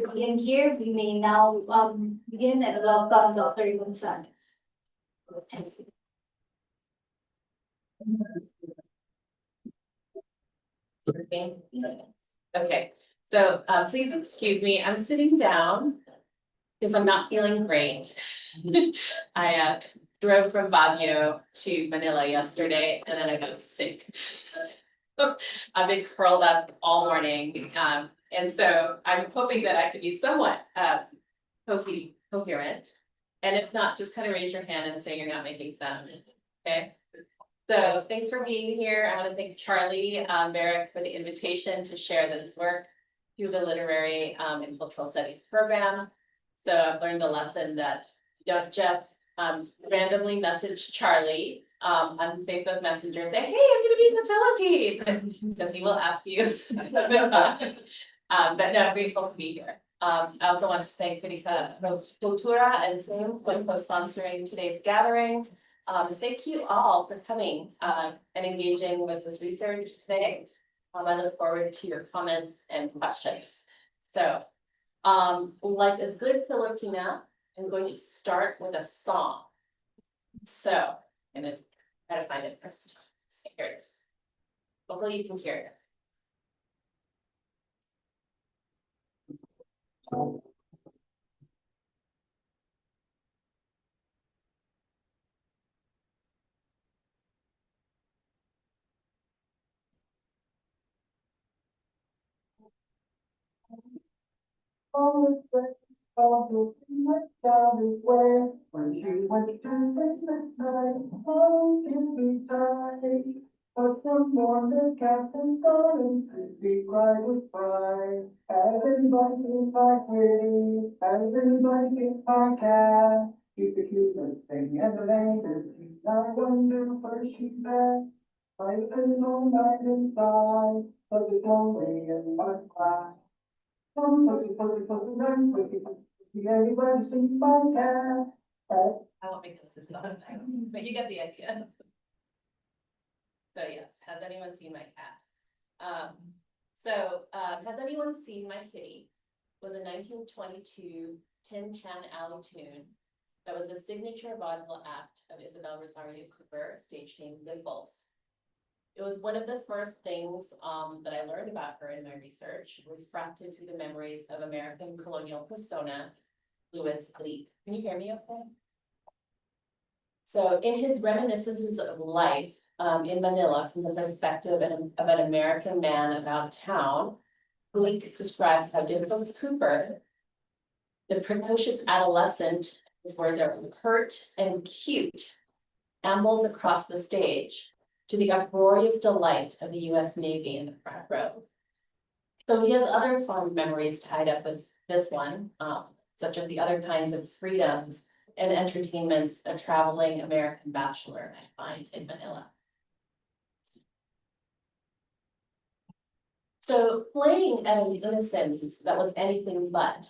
for being here. We may now begin and welcome Dr. Gonzalez. Thank you. Okay, so please excuse me, I'm sitting down because I'm not feeling great. I drove from Baguio to Manila yesterday and then I got sick. I've been curled up all morning, and so I'm hoping that I could be somewhat coherent. And if not, just kind of raise your hand and say you're not making sound, okay? So thanks for being here. I want to thank Charlie Barrick for the invitation to share this work through the Literary and Cultural Studies program. So I've learned a lesson that you don't just randomly message Charlie on Facebook Messenger and say, hey, I'm going to be in the Philippines, because he will ask you. But no, I'm grateful to be here. I also want to thank Kritika Kultura and Plume for co-sponsoring today's gathering. Thank you all for coming and engaging with this research today. I look forward to your comments and questions. So, like a good Filipina, I'm going to start with a song. So, I'm gonna try to find it first. So here it is. Hopefully you can hear it. When she went to Christmas night, oh, give me time. But someone the captain's garden could be cried with pride. As inviting my pretty, as inviting my cat. Keep the cutest thing and the latest. I wonder where she's at. I've been all night inside, but it's lonely in my class. Anybody sees my cat. I won't make this not a thing, but you get the idea. So yes, has anyone seen my cat? Has anyone seen My Kitty? Was a 1922 Tin Pan Alley tune that was a signature vaudeville act of Isabel Rosario Cooper, stage name Dimples. It was one of the first things that I learned about her in my research, refracted through the memories of American colonial persona, Louis Leake. Can you hear me okay? So in his reminiscences of life in Manila from the perspective of an American man about town, Leake describes how Dimples Cooper, the precocious adolescent, his words are curt and cute, ambles across the stage, to the uproarious delight of the US Navy in the front row. So he has other fond memories tied up with this one, such as the other kinds of freedoms and entertainments a traveling American bachelor might find in Manila. So playing at an innocence that was anything but,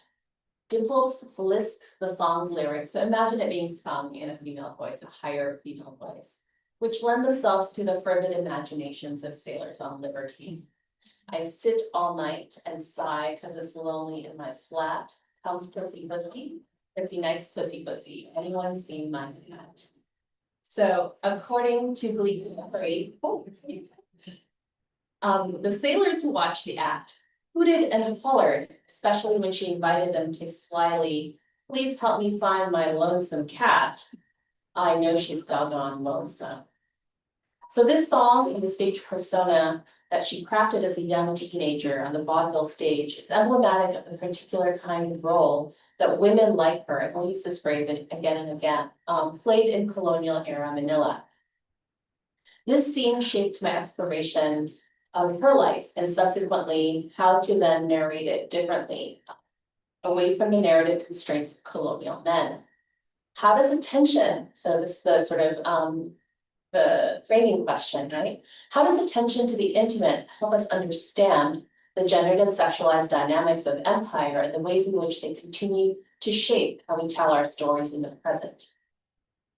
Dimples lisps the song's lyrics. So imagine it being sung in a female voice, a higher female voice, which lend themselves to the fervid imaginations of sailors on liberty. I sit all night and sigh because it's lonely in my flat. Come pussy pussy, pretty nice pussy pussy. Anyone seen my cat? So according to Glee, the sailors who watched the act hooted and hollered, especially when she invited them to slyly, please help me find my lonesome cat. I know she's doggone lonesome. So this song and the stage persona that she crafted as a young teenager on the vaudeville stage is emblematic of the particular kind of role that women like her, and we'll use this phrase again and again, played in colonial era Manila. This scene shaped my exploration of her life and subsequently how to then narrate it differently, away from the narrative constraints of colonial men. How does attention, so this is the sort of the framing question, right? How does attention to the intimate help us understand the gendered and sexualized dynamics of empire and the ways in which they continue to shape how we tell our stories in the present?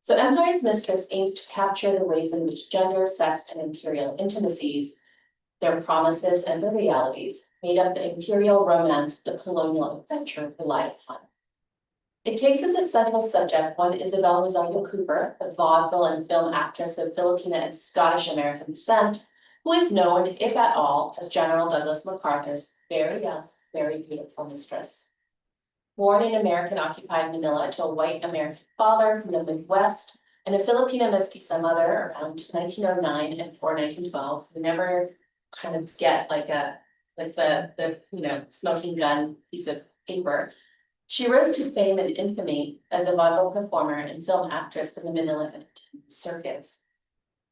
So Empire's Mistress aims to capture the ways in which gender, sex, and imperial intimacies their promises and their realities made up the imperial romance the colonial adventure relied upon. It takes as its central subject one Isabel Rosario Cooper, a vaudeville and film actress of Filipino and Scottish American descent, who is known, if at all, as General Douglas MacArthur's very young, very beautiful mistress. Born in American-occupied Manila to a white American father from the Midwest and a Filipino mestiza mother around 1909 and before 1912, we never kind of get like the smoking gun piece of paper. She rose to fame and infamy as a vaudeville performer and film actress in the Manila entertainment circuits.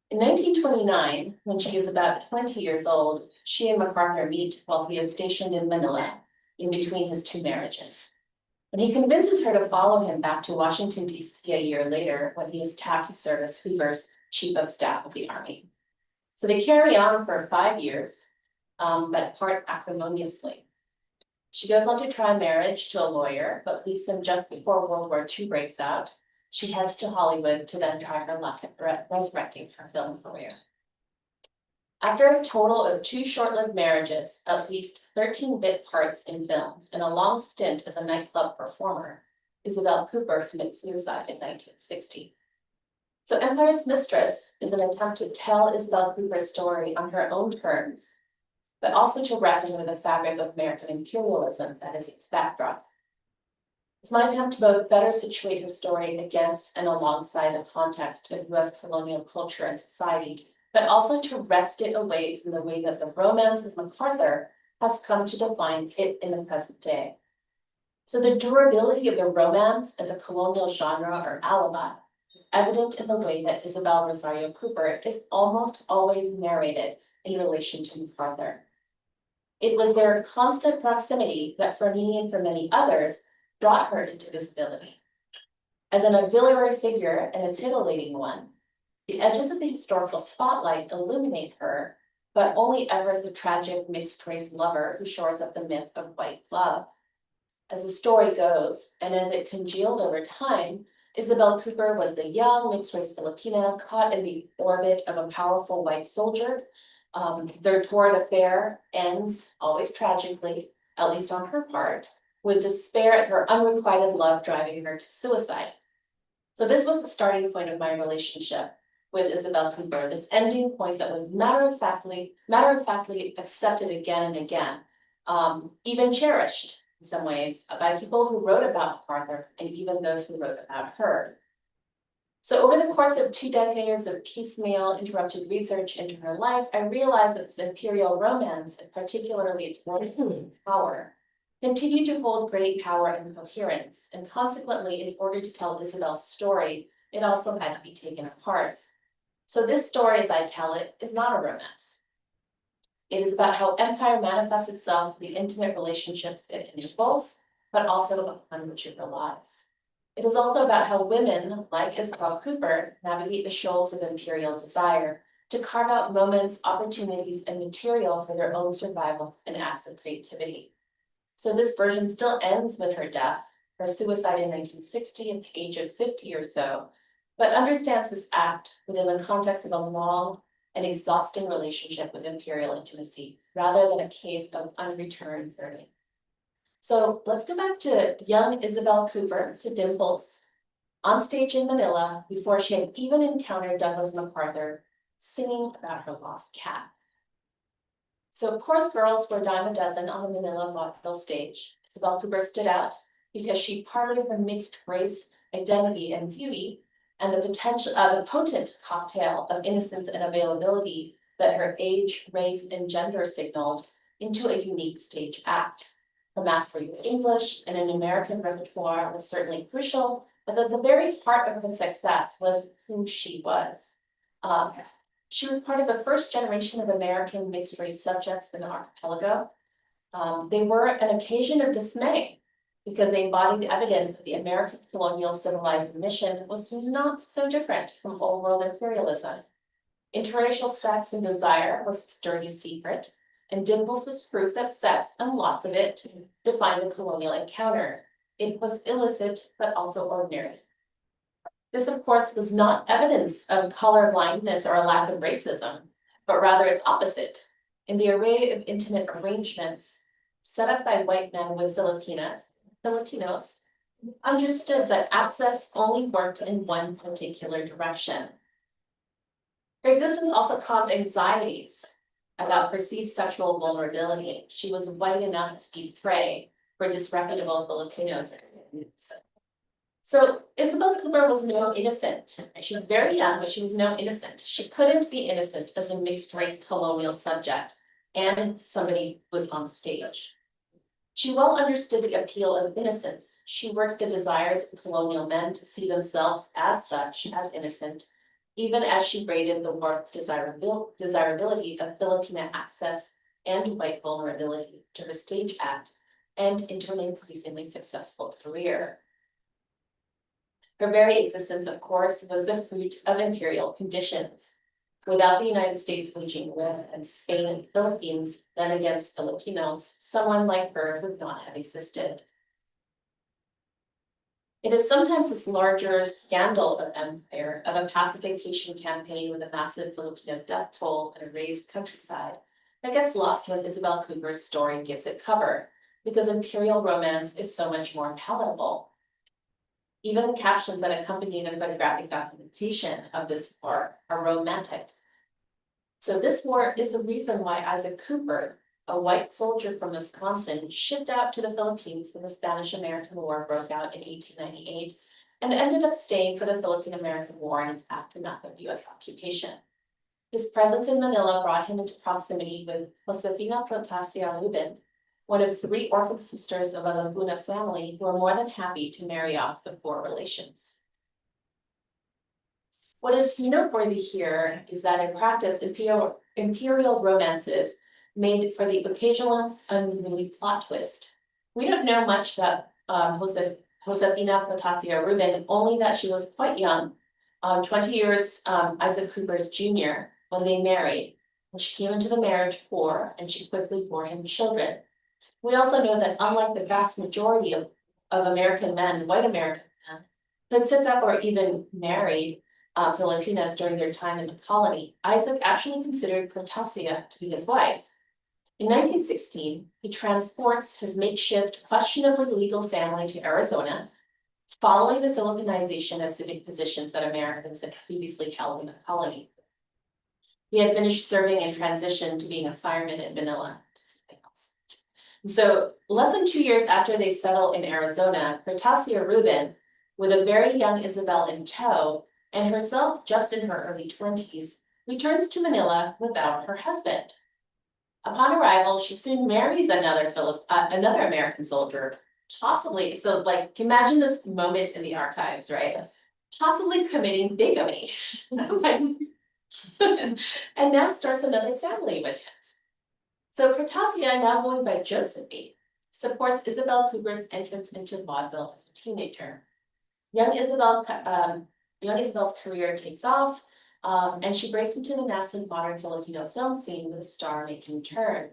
In 1929, when she is about 20 years old, she and MacArthur meet while he is stationed in Manila in between his two marriages. And he convinces her to follow him back to Washington, D.C. a year later when he is tapped to serve as Hoover's chief of staff of the Army. So they carry on for 5 years, but part acrimoniously. She goes on to try marriage to a lawyer, but leaves him just before World War II breaks out. She heads to Hollywood to then try her luck at resurrecting her film career. After a total of 2 short-lived marriages, at least 13 bit parts in films, and a long stint as a nightclub performer, Isabel Cooper commits suicide in 1960. So Empire's Mistress is an attempt to tell Isabel Cooper's story on her own terms, but also to reckon with the fabric of American imperialism that is its backdrop. It's my attempt to both better situate her story against and alongside the context of US colonial culture and society, but also to wrest it away from the way that the romance with MacArthur has come to define it in the present day. So the durability of the romance as a colonial genre or alibi is evident in the way that Isabel Rosario Cooper is almost always narrated in relation to MacArthur. It was their constant proximity that for me and for many others brought her into visibility. As an auxiliary figure and a titillating one, the edges of the historical spotlight illuminate her, but only ever as the tragic mixed-race lover who shores up the myth of white love. As the story goes, and as it congealed over time, Isabel Cooper was the young mixed-race Filipina caught in the orbit of a powerful white soldier. Their torrid affair ends, always tragically, at least on her part, with despair at her unrequited love driving her to suicide. So this was the starting point of my relationship with Isabel Cooper, this ending point that was matter-of-factly accepted again and again, even cherished in some ways by people who wrote about MacArthur and even those who wrote about her. So over the course of 2 decades of piecemeal interrupted research into her life, I realized that this imperial romance, and particularly its woman power, continued to hold great power and coherence, and consequently, in order to tell Isabel's story, it also had to be taken apart. So this story, as I tell it, is not a romance. It is about how empire manifests itself in the intimate relationships it enables, but also upon which it relies. It is also about how women, like Isabel Cooper, navigate the shoals of imperial desire to carve out moments, opportunities, and material for their own survival and acts of creativity. So this version still ends with her death, her suicide in 1960 at the age of 50 or so, but understands this act within the context of a long and exhausting relationship with imperial intimacy, rather than a case of unreturned yearning. So let's go back to young Isabel Cooper, to Dimples, on stage in Manila before she had even encountered Douglas MacArthur, singing about her lost cat. So chorus girls were a dime a dozen on the Manila vaudeville stage. Isabel Cooper stood out because she parlayed her mixed race identity and beauty and the potent cocktail of innocence and availability that her age, race, and gender signaled into a unique stage act. Her mastery of English and an American repertoire was certainly crucial, but at the very heart of her success was who she was. She was part of the first generation of American mixed-race subjects in the archipelago. They were an occasion of dismay because they embodied evidence that the American colonial civilized mission was not so different from old world imperialism. Interracial sex and desire was its dirty secret, and Dimples was proof that sex, and lots of it, defined the colonial encounter. It was illicit, but also ordinary. This, of course, was not evidence of color blindness or a lack of racism, but rather its opposite. in the array of intimate arrangements set up by white men with Filipinos, understood that access only worked in one particular direction. Her existence also caused anxieties about perceived sexual vulnerability. She was white enough to be prey for disreputable Filipinos. So Isabel Cooper was no innocent. She's very young, but she was no innocent. She couldn't be innocent as a mixed race colonial subject and somebody was on stage. She well understood the appeal of innocence. She worked the desires of colonial men to see themselves as such, as innocent, even as she rated the warped desirability of Filipina access and white vulnerability to her stage act and into an increasingly successful career. Her very existence, of course, was the fruit of imperial conditions. Without the United States waging war against Spain and the Philippines, then against Filipinos, someone like her would not have existed. It is sometimes this larger scandal of empire, of a pacification campaign with a massive Filipino death toll and a razed countryside, that gets lost when Isabel Cooper's story gives it cover, because imperial romance is so much more palatable. Even the captions that accompany the photographic documentation of this war are romantic. So this war is the reason why Isaac Cooper, a white soldier from Wisconsin, shipped out to the Philippines when the Spanish-American War broke out in 1898 and ended up staying for the Philippine-American War and its aftermath of US occupation. His presence in Manila brought him into proximity with Josefina Protasia Rubin, one of 3 orphan sisters of a Laguna family who were more than happy to marry off the poor relations. What is noteworthy here is that in practice, imperial romances made for the occasional unruly plot twist. We don't know much about Josefina Protasia Rubin, only that she was quite young, 20 years Isaac Cooper's junior, when they married. And she came into the marriage poor, and she quickly bore him children. We also know that unlike the vast majority of American men, white American men, who took up or even married Filipinas during their time in the colony, Isaac actually considered Protasia to be his wife. In 1916, he transports his makeshift, questionably legal family to Arizona, following the Filipinization of civic positions that Americans had previously held in the colony. He had finished serving and transitioned to being a fireman in Manila. So less than 2 years after they settle in Arizona, Protasia Rubin, with a very young Isabel in tow, and herself just in her early 20s, returns to Manila without her husband. Upon arrival, she soon marries another American soldier, possibly, so like imagine this moment in the archives, right? Possibly committing bigamy. And now starts another family with him. So Protasia, now going by Josephine, supports Isabel Cooper's entrance into vaudeville as a teenager. Young Isabel's career takes off, and she breaks into the nascent modern Filipino film scene with a star-making turn.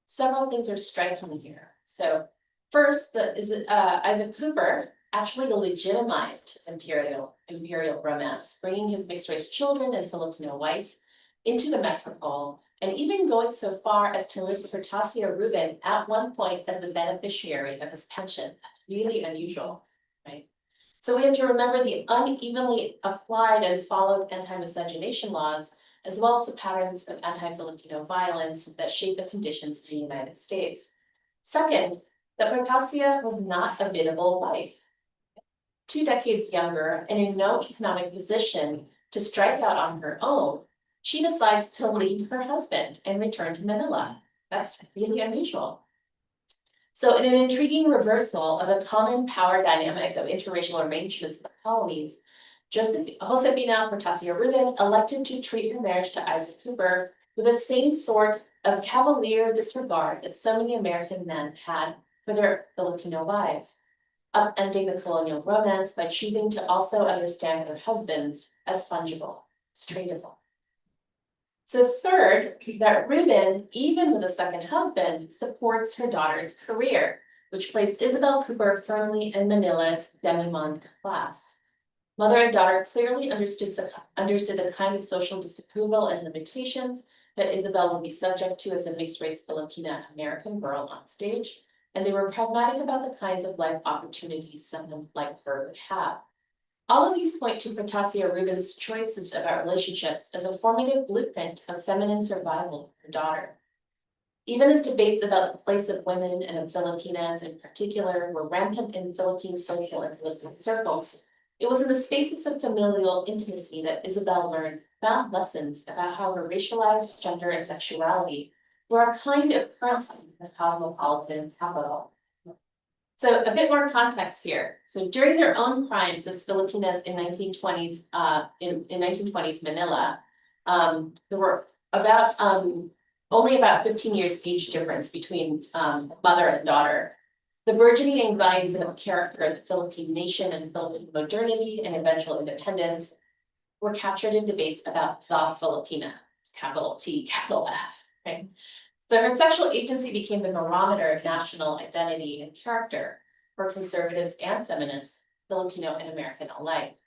Several things are striking here. So first, Isaac Cooper actually legitimized his imperial romance, bringing his mixed-race children and Filipino wife into the metropole, and even going so far as to list Protasia Rubin at one point as the beneficiary of his pension. That's really unusual, right? So we have to remember the unevenly applied and followed anti-miscegenation laws, as well as the patterns of anti-Filipino violence that shape the conditions in the United States. Second, that Protasia was not a biddable wife. 2 decades younger and in no economic position to strike out on her own, she decides to leave her husband and return to Manila. That's really unusual. So in an intriguing reversal of a common power dynamic of interracial arrangements in the colonies, Josefina Protasia Rubin elected to treat her marriage to Isaac Cooper with the same sort of cavalier disregard that so many American men had for their Filipino wives, upending the colonial romance by choosing to also understand their husbands as fungible, as tradable. So third, that Rubin, even with a second husband, supports her daughter's career, which placed Isabel Cooper firmly in Manila's demi-monde class. Mother and daughter clearly understood the kind of social disapproval and limitations that Isabel would be subject to as a mixed-race Filipina American girl on stage, and they were pragmatic about the kinds of life opportunities someone like her would have. All of these point to Protasio Rubin's choices about relationships as a formative blueprint of feminine survival for her daughter. Even as debates about the place of women and of Filipinas in particular were rampant in Philippine social and political circles, it was in the spaces of familial intimacy that Isabel learned profound lessons about how her racialized gender and sexuality were a kind of currency in the cosmopolitan capital. So a bit more context here. So during their own crimes as Filipinas in 1920s, in 1920s Manila, there were about only about 15 years age difference between mother and daughter. The burgeoning anxieties of character of the Philippine nation and Philippine modernity and eventual independence were captured in debates about the Filipina, capital T, capital F, right? So her sexual agency became the barometer of national identity and character for conservatives and feminists, Filipino and American alike.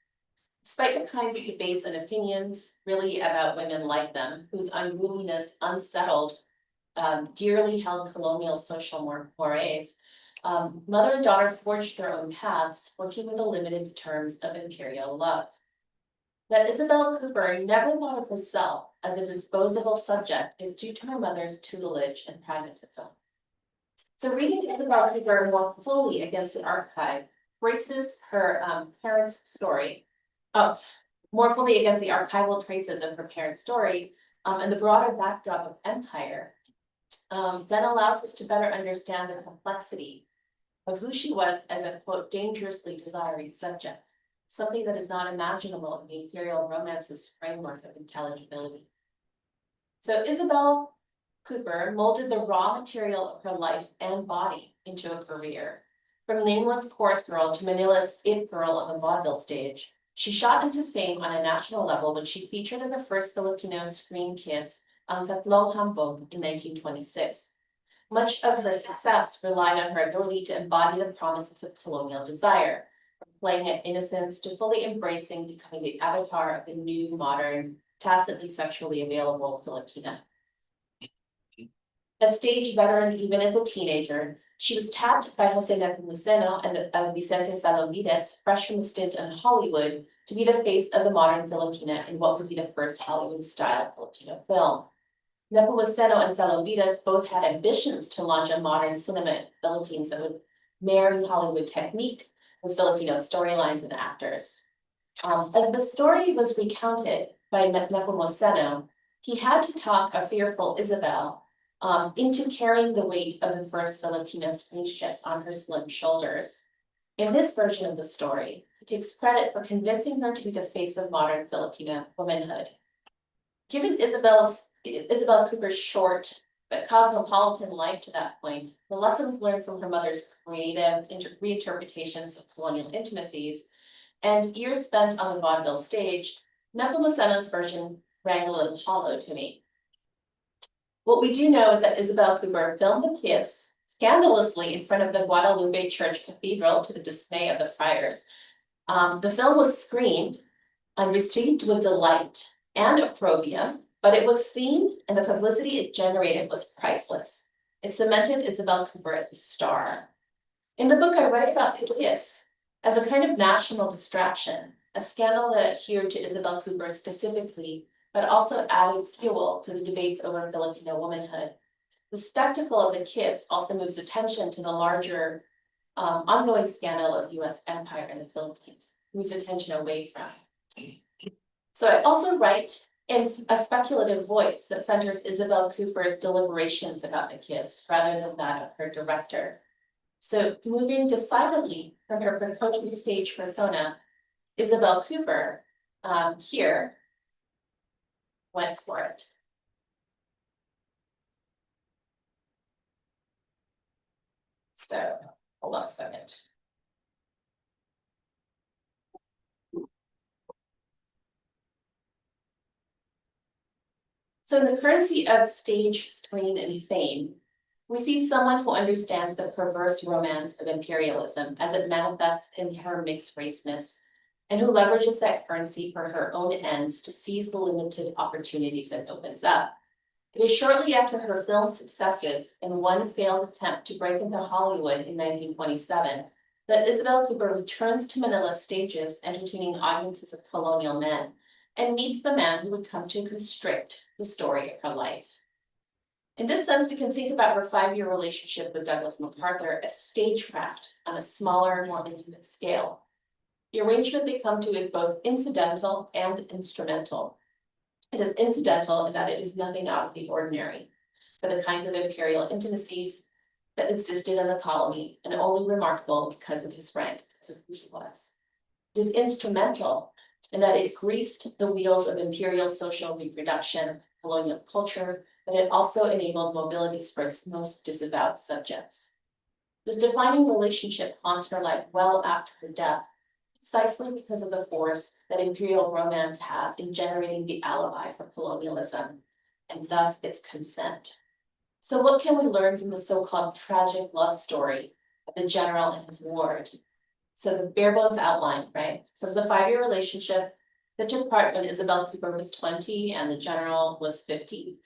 Despite the kinds of debates and opinions really about women like them, whose unruliness unsettled dearly held colonial social mores, mother and daughter forged their own paths, working with the limited terms of imperial love. That Isabel Cooper never thought of herself as a disposable subject is due to her mother's tutelage and pragmatism. So reading Isabel Cooper more fully against the archive traces her parents' story, more fully against the archival traces of her parents' story, and the broader backdrop of empire, then allows us to better understand the complexity of who she was as a, quote, dangerously desiring subject, something that is not imaginable in the imperial romance's framework of intelligibility. So Isabel Cooper molded the raw material of her life and body into a career. From nameless chorus girl to Manila's it girl on the vaudeville stage, she shot into fame on a national level when she featured in the first Filipino screen kiss on Tatlong Hambog in 1926. Much of her success relied on her ability to embody the promises of colonial desire, from playing at innocence to fully embracing becoming the avatar of the new, modern, tacitly sexually available Filipina. A stage veteran even as a teenager, she was tapped by Jose Nepomuceno and Vicente Salomides, fresh from a stint in Hollywood, to be the face of the modern Filipina in what would be the first Hollywood-style Filipino film. Nepomuceno and Salomides both had ambitions to launch a modern cinema in the Philippines that would marry Hollywood technique with Filipino storylines and actors. As the story was recounted by Nepomuceno, he had to talk a fearful Isabel into carrying the weight of the first Filipino screen kiss on her slim shoulders. In this version of the story, he takes credit for convincing her to be the face of modern Filipina womanhood. Given Isabel Cooper's short but cosmopolitan life to that point, the lessons learned from her mother's creative reinterpretations of colonial intimacies, and years spent on the vaudeville stage, Nepomuceno's version rang a little hollow to me. What we do know is that Isabel Cooper filmed the kiss scandalously in front of the Guadalupe Church Cathedral to the dismay of the friars. The film was screened and received with delight and opprobrium, but it was seen and the publicity it generated was priceless. It cemented Isabel Cooper as a star. In the book, I write about the kiss as a kind of national distraction, a scandal that adhered to Isabel Cooper specifically, but also added fuel to the debates over Filipino womanhood. The spectacle of the kiss also moves attention to the larger ongoing scandal of US empire in the Philippines, moves attention away from. So I also write in a speculative voice that centers Isabel Cooper's deliberations about the kiss rather than that of her director. So moving decidedly from her precocious stage persona, Isabel Cooper here went for it. So hold on a second. So in the currency of stage, screen, and fame, we see someone who understands the perverse romance of imperialism as it manifests in her mixed raceness, and who leverages that currency for her own ends to seize the limited opportunities it opens up. It is shortly after her film successes and one failed attempt to break into Hollywood in 1927 that Isabel Cooper returns to Manila stages entertaining audiences of colonial men and meets the man who would come to constrict the story of her life. In this sense, we can think about her 5-year relationship with Douglas MacArthur as stagecraft on a smaller, more intimate scale. The arrangement they come to is both incidental and instrumental. It is incidental in that it is nothing out of the ordinary for the kinds of imperial intimacies that existed in the colony and only remarkable because of his rank, because of who he was. It is instrumental in that it greased the wheels of imperial social reproduction, colonial culture, but it also enabled mobilities for its most disavowed subjects. This defining relationship haunts her life well after her death, precisely because of the force that imperial romance has in generating the alibi for colonialism, and thus its consent. So what can we learn from the so-called tragic love story of the general and his ward? So the bare bones outline, right? So it was a 5-year relationship that took part when Isabel Cooper was 20 and the general was 50.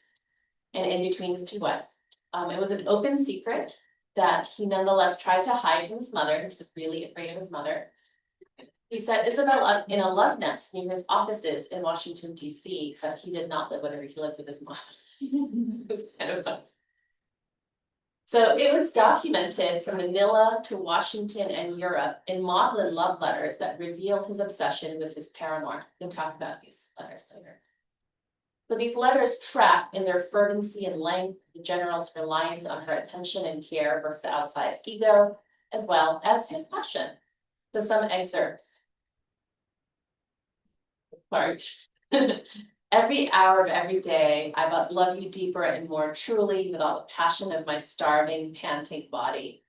And in between his two wives. It was an open secret that he nonetheless tried to hide from his mother. He was really afraid of his mother. He set Isabel up in a love nest near his offices in Washington, D.C., but he did not live with her, he lived with his mom. It was kind of fun. So it was documented from Manila to Washington and Europe in maudlin love letters that reveal his obsession with his paramour. We'll talk about these letters later. So these letters track in their fervency and length the general's reliance on her attention and care versus the outsized ego, as well as his passion. So some excerpts. Every hour of every day, I but love you deeper and more truly with all the passion of my starving, panting body.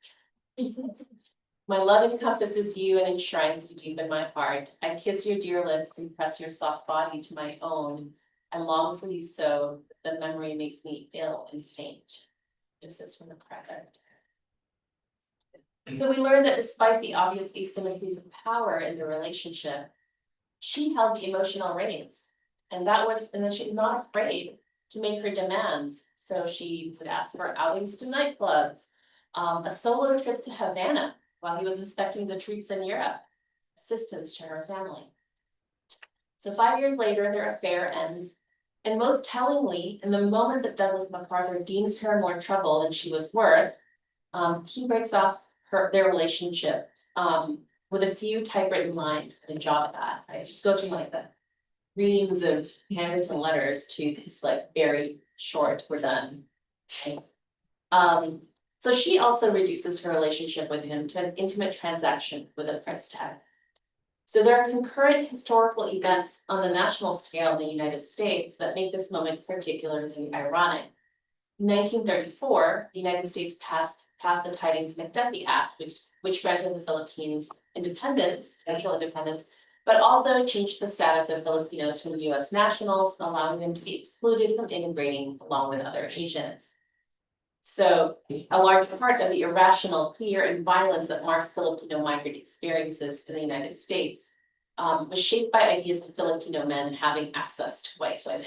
My love encompasses you and enshrines you deep in my heart. I kiss your dear lips and press your soft body to my own. I long for you so that the memory makes me ill and faint. This is from MacArthur. So we learn that despite the obvious asymmetries of power in the relationship, she held the emotional reins. And then she's not afraid to make her demands. So she would ask for outings to nightclubs, a solo trip to Havana while he was inspecting the troops in Europe, assistance to her family. So 5 years later, their affair ends. And most tellingly, in the moment that Douglas MacArthur deems her more trouble than she was worth, he breaks off their relationship with a few typewritten lines and a job at that. Right? It just goes from like the reams of handwritten letters to this like very short, we're done. Right? So she also reduces her relationship with him to an intimate transaction with a price tag. So there are concurrent historical events on the national scale in the United States that make this moment particularly ironic. In 1934, the United States passed the Tidings-McDuffie Act, which granted the Philippines independence, eventual independence, but also changed the status of Filipinos from US nationals, allowing them to be excluded from integrating along with other Asians. So a large part of the irrational fear and violence that marked Filipino migrant experiences in the United States was shaped by ideas of Filipino men having access to white women.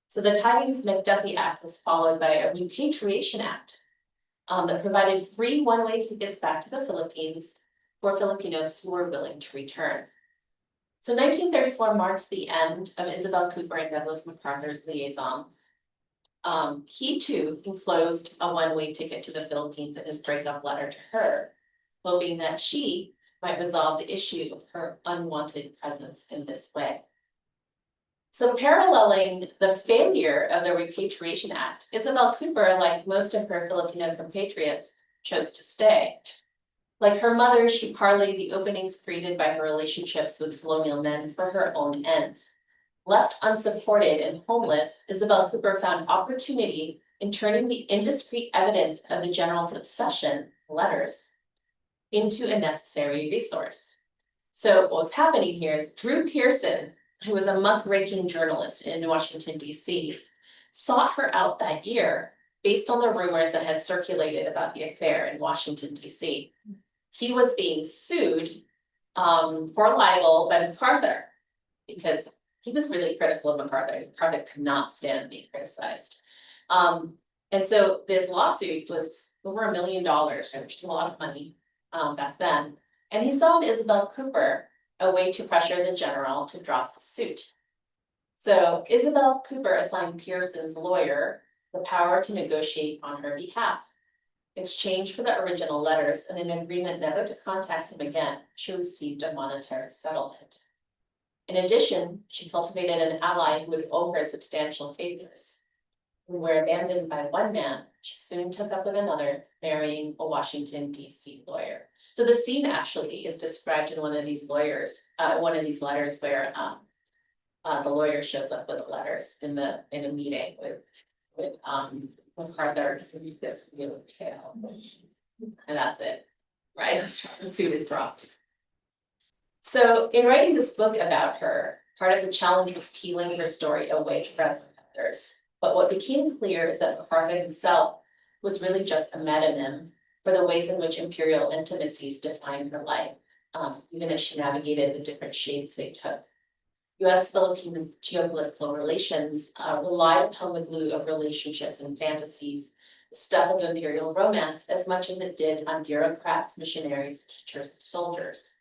So the Tidings-McDuffie Act was followed by a Repatriation Act that provided free one-way tickets back to the Philippines for Filipinos who were willing to return. So 1934 marks the end of Isabel Cooper and Douglas MacArthur's liaison. He too enclosed a one-way ticket to the Philippines in his breakup letter to her, hoping that she might resolve the issue of her unwanted presence in this way. So paralleling the failure of the Repatriation Act, Isabel Cooper, like most of her Filipino compatriots, chose to stay. Like her mother, she parlayed the openings created by her relationships with colonial men for her own ends. Left unsupported and homeless, Isabel Cooper found opportunity in turning the indiscreet evidence of the general's obsession, letters, into a necessary resource. So what was happening here is Drew Pearson, who was a muckraking journalist in Washington, D.C., sought her out that year based on the rumors that had circulated about the affair in Washington, D.C. He was being sued for libel by MacArthur because he was really critical of MacArthur. MacArthur could not stand being criticized. And so this lawsuit was over $1 million, which is a lot of money, back then. And he saw in Isabel Cooper a way to pressure the general to drop the suit. So Isabel Cooper assigned Pearson's lawyer the power to negotiate on her behalf. In exchange for the original letters and an agreement never to contact him again, she received a monetary settlement. In addition, she cultivated an ally who would owe her substantial favors. Who were abandoned by one man, she soon took up with another, marrying a Washington, D.C. lawyer. So the scene actually is described in one of these letters where the lawyer shows up with the letters in a meeting with MacArthur. That's really pale. And that's it, right? The suit is dropped. So in writing this book about her, part of the challenge was peeling her story away from others. But what became clear is that MacArthur himself was really just a metonym for the ways in which Imperial Intimacies defined her life, even as she navigated the different shapes they took. US-Philippine geopolitical relations relied upon the glue of relationships and fantasies, the stuff of imperial romance, as much as it did on bureaucrats, missionaries, teachers, and soldiers.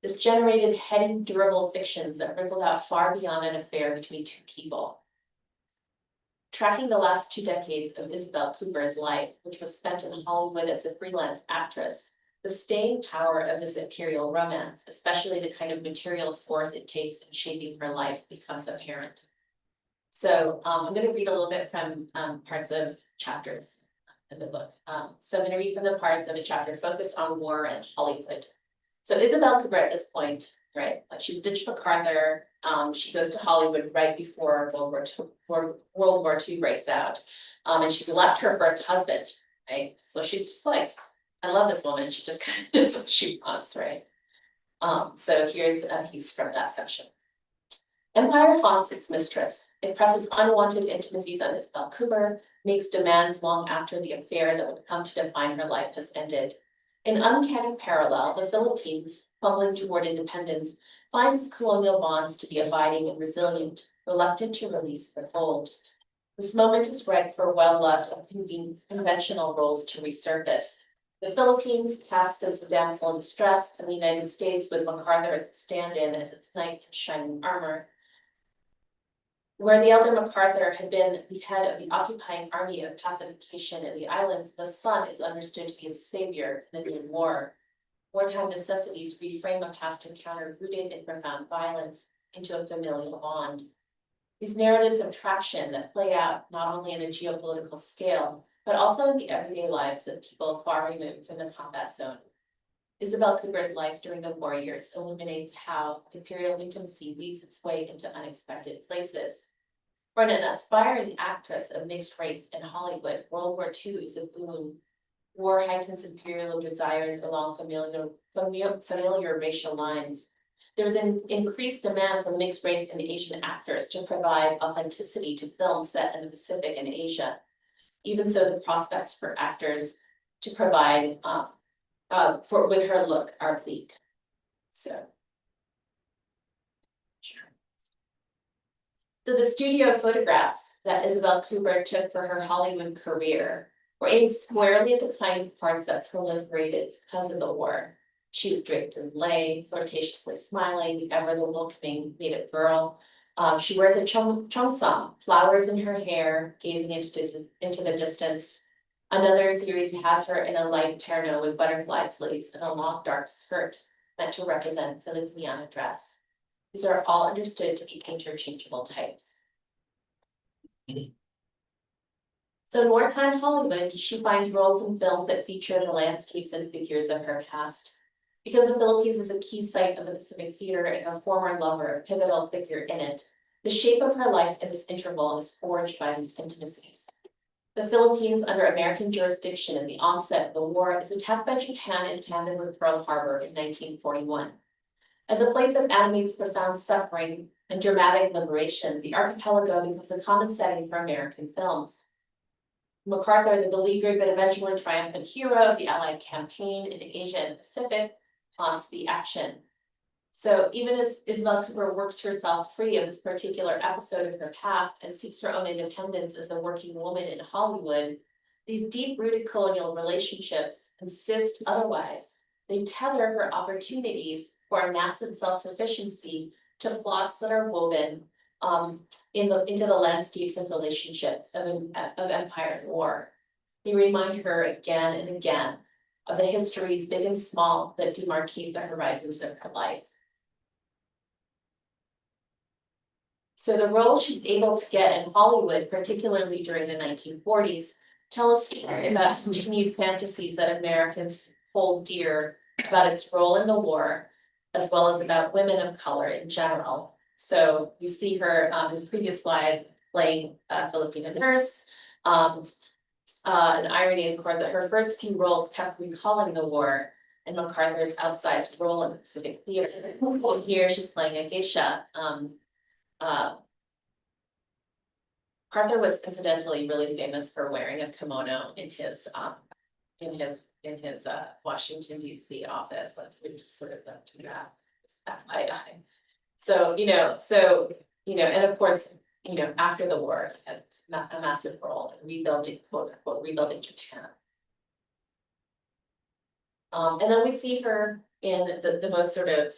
This generated heady, durable fictions that rippled out far beyond an affair between two people. Tracking the last 2 decades of Isabel Cooper's life, which was spent in Hollywood as a freelance actress, the staying power of this imperial romance, especially the kind of material force it takes in shaping her life, becomes apparent. So I'm going to read a little bit from parts of chapters in the book. So I'm going to read from the parts of a chapter focused on war and Hollywood. So Isabel Cooper at this point, right, like she's ditched MacArthur. She goes to Hollywood right before World War II breaks out. And she's left her first husband, right? So she's just like, I love this woman. She just kind of does what she wants, right? So here's a piece from that section. Empire haunts its mistress. It presses unwanted intimacies on Isabel Cooper, makes demands long after the affair that would come to define her life has ended. In uncanny parallel, the Philippines, fumbling toward independence, finds its colonial bonds to be abiding and resilient, reluctant to release the hold. This moment is ripe for well-loved and conventional roles to resurface. The Philippines cast as the damsel in distress, and the United States with MacArthur as the stand-in as its knight in shining armor. Where the elder MacArthur had been the head of the occupying army of pacification in the islands, the son is understood to be its savior in the new war. Wartime necessities reframe a past encounter rooted in profound violence into a familial bond. These narratives of traction that play out not only in a geopolitical scale, but also in the everyday lives of people far removed from the combat zone. Isabel Cooper's life during the war years illuminates how imperial intimacy weaves its way into unexpected places. For an aspiring actress of mixed race in Hollywood, World War II is a boon. War heightens imperial desires along familiar racial lines. There's an increased demand for mixed race and Asian actors to provide authenticity to films set in the Pacific and Asia. Even so, the prospects for actors to provide with her look are bleak. So the studio photographs that Isabel Cooper took for her Hollywood career were aimed squarely at the kind of parts that proliferated because of the war. She was draped in lei, flirtatiously smiling, the ever the welcoming native girl. She wears a cheongsam, flowers in her hair, gazing into the distance. Another series has her in a light terno with butterfly sleeves and a long dark skirt meant to represent Filipiniana dress. These are all understood to be interchangeable types. So in wartime Hollywood, she finds roles in films that feature the landscapes and figures of her past. Because the Philippines is a key site of the Pacific Theater and her former lover a pivotal figure in it, the shape of her life at this interval is forged by these intimacies. The Philippines, under American jurisdiction in the onset of the war, is attacked by Japan in tandem with Pearl Harbor in 1941. As a place that animates profound suffering and dramatic liberation, the archipelago becomes a common setting for American films. MacArthur, the beleaguered but eventually triumphant hero of the Allied campaign in Asia and Pacific, haunts the action. So even as Isabel Cooper works herself free of this particular episode of her past and seeks her own independence as a working woman in Hollywood, these deep-rooted colonial relationships insist otherwise. They tether her opportunities for nascent self-sufficiency to plots that are woven into the landscapes and relationships of empire and war. They remind her again and again of the histories, big and small, that demarcate the horizons of her life. So the roles she's able to get in Hollywood, particularly during the 1940s, tell a story about continued fantasies that Americans hold dear about its role in the war, as well as about women of color in general. So you see her in the previous slide playing a Filipino nurse. An irony, of course, that her first few roles kept recalling the war and MacArthur's outsized role in the Pacific Theater. Here she's playing a geisha. Arthur was incidentally really famous for wearing a kimono in his Washington DC office, like we just sort of left to that FYI. So, and of course, after the war, he had a massive role in rebuilding, quote unquote, rebuilding Japan. And then we see her in the most sort of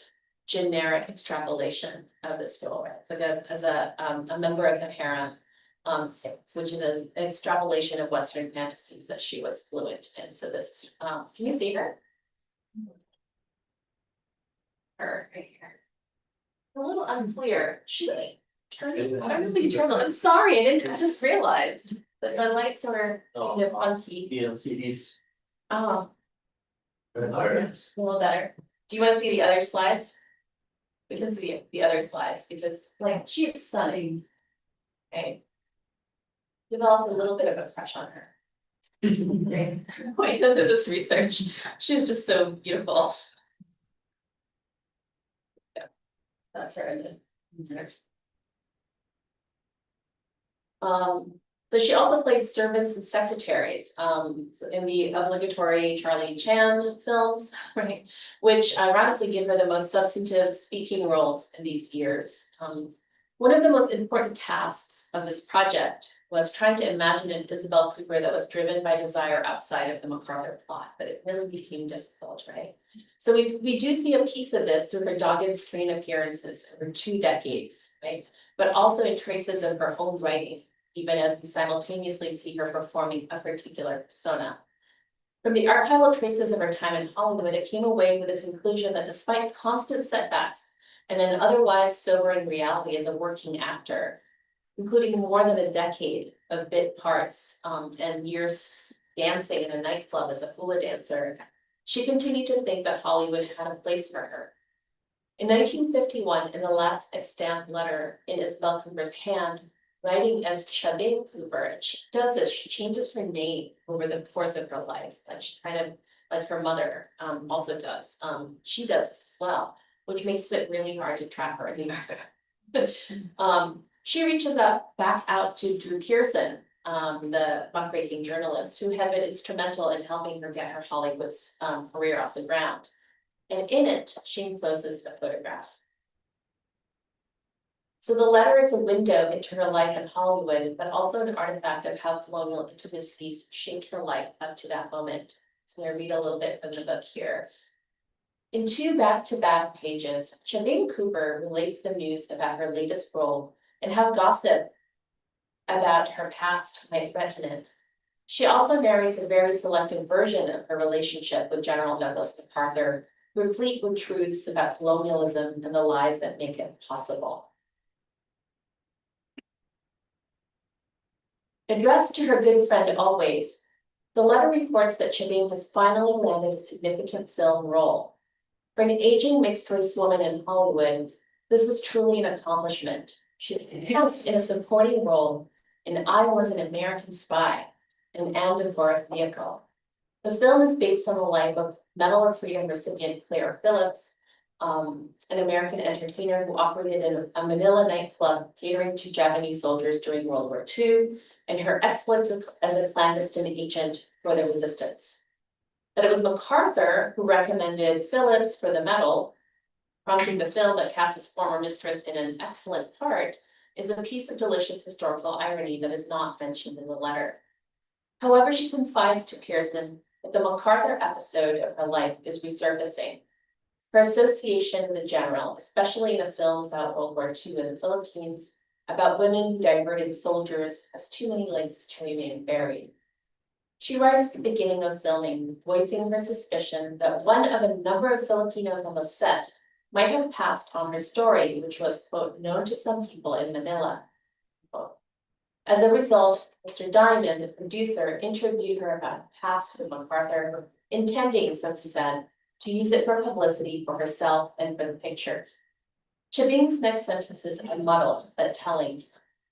generic extrapolation of this film, right? It's like as a member of the harem, which is an extrapolation of Western fantasies that she was fluent in. So this is, can you see her? Her right here. A little unclear. Should I turn it? I don't know if you turn it. I'm sorry, I just realized that the lights are kind of on key. You don't see these. Oh, Alright. a little better. Do you want to see the other slides? We can see the other slides because like she's stunning. Okay. Developed a little bit of a crush on her. Great. Wait, this research. She was just so beautiful. Yeah, that's her. So she also played servants and secretaries so in the obligatory Charlie Chan films, right? Which ironically give her the most substantive speaking roles in these years. One of the most important tasks of this project was trying to imagine an Isabel Cooper that was driven by desire outside of the MacArthur plot, but it really became difficult, right? So we do see a piece of this through her dogged screen appearances over 2 decades, right? But also in traces of her own writing, even as we simultaneously see her performing a particular persona. From the archival traces of her time in Hollywood, it came away with the conclusion that despite constant setbacks and an otherwise sobering reality as a working actor, including more than a decade of bit parts and years dancing in a nightclub as a hula dancer, she continued to think that Hollywood had a place for her. In 1951, in the last extant letter in Isabel Cooper's hand, writing as Chabin Cooper, and she does this, she changes her name over the course of her life, like she kind of, like her mother also does. She does this as well, which makes it really hard to track her in the archive. She reaches back out to Drew Pearson, the muckraking journalist, who had been instrumental in helping her get her Hollywood's career off the ground. And in it, she encloses a photograph. So the letter is a window into her life in Hollywood, but also an artifact of how colonial intimacies shaped her life up to that moment. So I'm going to read a little bit from the book here. In 2 back-to-back pages, Chabin Cooper relates the news about her latest role and how gossip about her past might threaten it. She also narrates a very selective version of her relationship with General Douglas MacArthur, replete with truths about colonialism and the lies that make it possible. Addressed to her good friend Always, the letter reports that Chabin has finally landed a significant film role. For an aging mixed-race woman in Hollywood, this was truly an accomplishment. She's cast in a supporting role in I Was an American Spy, an Andivore vehicle. The film is based on the life of Medal of Freedom recipient Claire Phillips, an American entertainer who operated in a Manila nightclub catering to Japanese soldiers during World War II, and her exploits as a clandestine agent for the resistance. That it was MacArthur who recommended Phillips for the medal Prompting the film that casts his former mistress in an excellent part is a piece of delicious historical irony that is not mentioned in the letter. However, she confides to Pearson that the MacArthur episode of her life is resurfacing. Her association with the general, especially in a film about World War II in the Philippines, about women who diverted soldiers, has too many legs to remain buried. She writes at the beginning of filming, voicing her suspicion that one of a number of Filipinos on the set might have passed on her story, which was, quote, known to some people in Manila. Quote. As a result, Mr. Diamond, the producer, interviewed her about her past with MacArthur, intending, so he said, to use it for publicity for herself and for the picture. Chipping's next sentences are muddled but telling.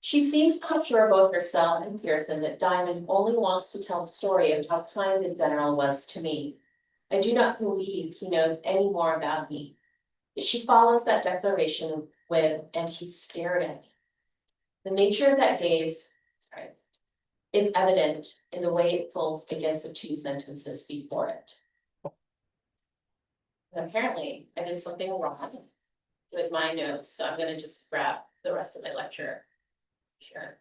She seems to sure both herself and Pearson that Diamond only wants to tell the story of how kind the general was to me. I do not believe he knows any more about me. She follows that declaration with, and he stared at me. The nature of that gaze, is evident in the way it pulls against the two sentences before it. And apparently, I did something wrong with my notes, so I'm gonna just grab the rest of my lecture. Sure.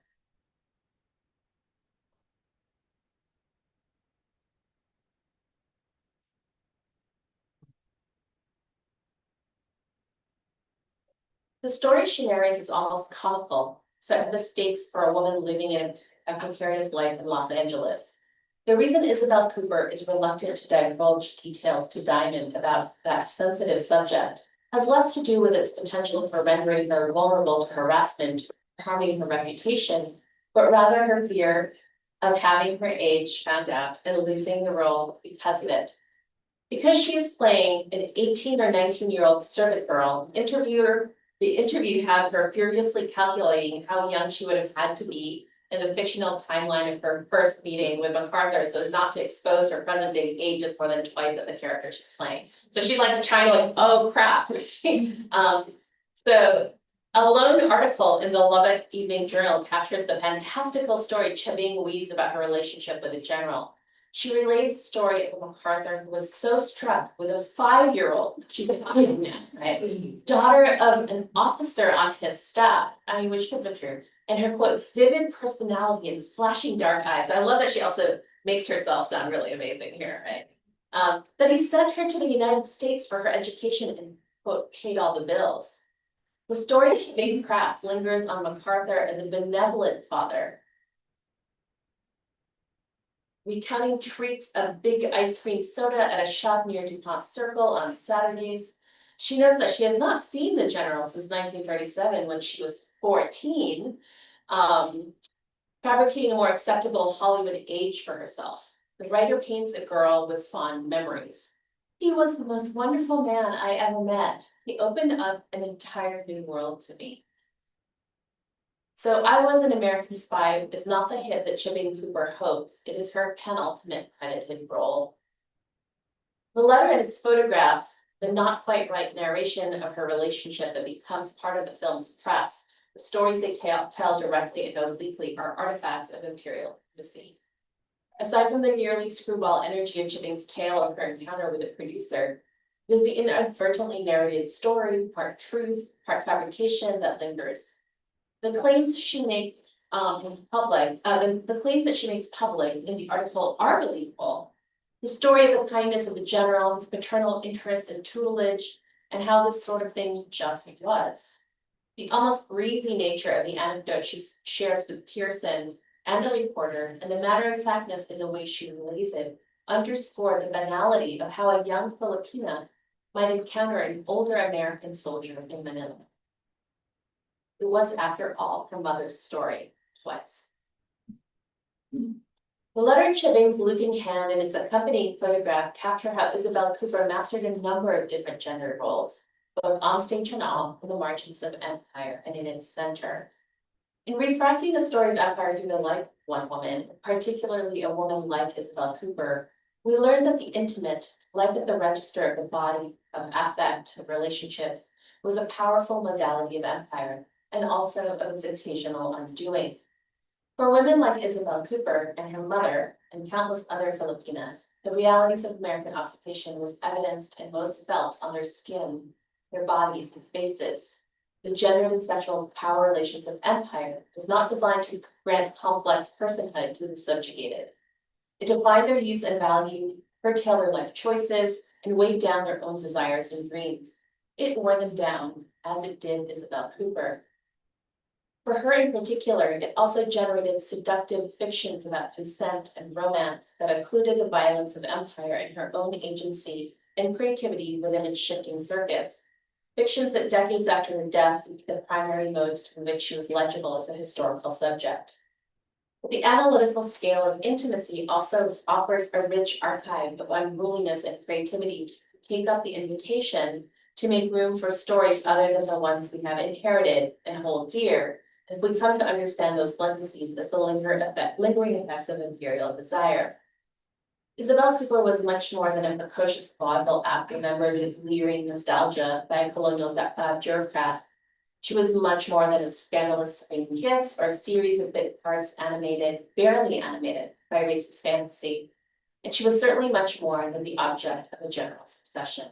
The story she narrates is almost comical, set the stakes for a woman living in a precarious life in Los Angeles. The reason Isabel Cooper is reluctant to divulge details to Diamond about that sensitive subject has less to do with its potential for rendering her vulnerable to harassment or harming her reputation, but rather her fear of having her age found out and losing the role because of it. Because she is playing an 18 or 19-year-old servant girl, the interview has her furiously calculating how young she would have had to be in the fictional timeline of her first meeting with MacArthur so as not to expose her present day age as more than twice of the character she's playing. So she's like trying to like, oh crap. So a lone article in the Lubbock Evening Journal captures the fantastical story Chipping weaves about her relationship with the general. She relays the story of MacArthur, who was so struck with a 5-year-old, she's a 5 now, right? Daughter of an officer on his staff, I mean, which could be true, and her quote, vivid personality and flashing dark eyes. I love that she also makes herself sound really amazing here, right? That he sent her to the United States for her education and quote, paid all the bills. The story of Big Crafts lingers on MacArthur as a benevolent father, recounting treats of big ice cream soda at a shop near DuPont Circle on Saturdays. She notes that she has not seen the general since 1937 when she was 14, fabricating a more acceptable Hollywood age for herself. The writer paints a girl with fond memories. He was the most wonderful man I ever met. He opened up an entire new world to me. So I Was an American Spy is not the hit that Chipping Cooper hopes. It is her penultimate credited role. The letter and its photograph, the not quite right narration of her relationship that becomes part of the film's press, the stories they tell directly and obliquely are artifacts of Imperial Intimacy. Aside from the nearly screwball energy of Chipping's tale of her encounter with the producer, it is the inadvertently narrated story, part truth, part fabrication, that lingers. The claims she makes in public, the claims that she makes public in the article are believable. The story of the kindness of the general, his paternal interest and tutelage, and how this sort of thing just was. The almost breezy nature of the anecdote she shares with Pearson and the reporter, and the matter-of-factness in the way she relays it, underscore the banality of how a young Filipina might encounter an older American soldier in Manila. It was, after all, her mother's story, twice. The letter Chipping's looking hand and its accompanying photograph capture how Isabel Cooper mastered a number of different gender roles, both on stage and off, in the margins of empire and in its center. In refracting the story of empire through the life of one woman, particularly a woman like Isabel Cooper, we learn that the intimate, life at the register of the body, of affect, of relationships, was a powerful modality of empire, and also of its occasional undoing. For women like Isabel Cooper and her mother, and countless other Filipinas, the realities of American occupation was evidenced and most felt on their skin their bodies and faces. The gendered and sexual power relations of empire is not designed to grant complex personhood to the subjugated. It defined their use and value, curtailed their life choices, and weighed down their own desires and dreams. It wore them down, as it did Isabel Cooper. For her in particular, it also generated seductive fictions about consent and romance that included the violence of empire and her own agency and creativity within its shifting circuits. Fictions that decades after her death would be the primary modes through which she was legible as a historical subject. The analytical scale of intimacy also offers a rich archive of unruliness and creativity to take up the invitation to make room for stories other than the ones we have inherited and hold dear, if we come to understand those legacies as the lingering effects of imperial desire. Isabel Cooper was much more than a precocious vaudeville act remembered with leering nostalgia by a colonial bureaucrat. She was much more than a scandalous screen kiss or a series of bit parts barely animated by racist fantasy. And she was certainly much more than the object of a general's obsession.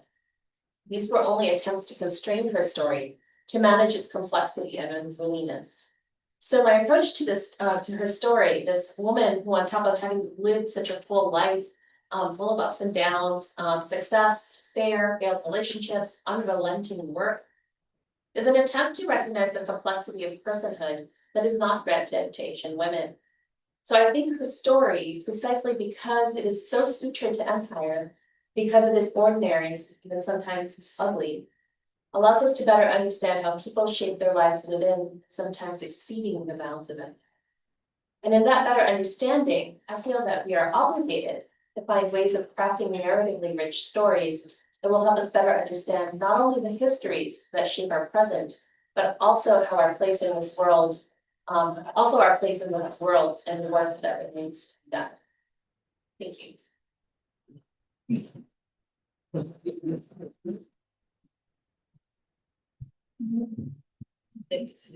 These were only attempts to constrain her story, to manage its complexity and unruliness. So my approach to to her story, this woman who, on top of having lived such a full life, full of ups and downs, success, despair, failed relationships, unrelenting work, is an attempt to recognize the complexity of personhood that is not granted to Asian women. So I think her story, precisely because it is so sutured to empire, because it is ordinary, even sometimes ugly, allows us to better understand how people shape their lives within, sometimes exceeding the bounds of it. And in that better understanding, I feel that we are obligated to find ways of crafting narratively rich stories that will help us better understand not only the histories that shape our present, but also how our place in this world, and the work that remains to be done. Thank you. Thanks.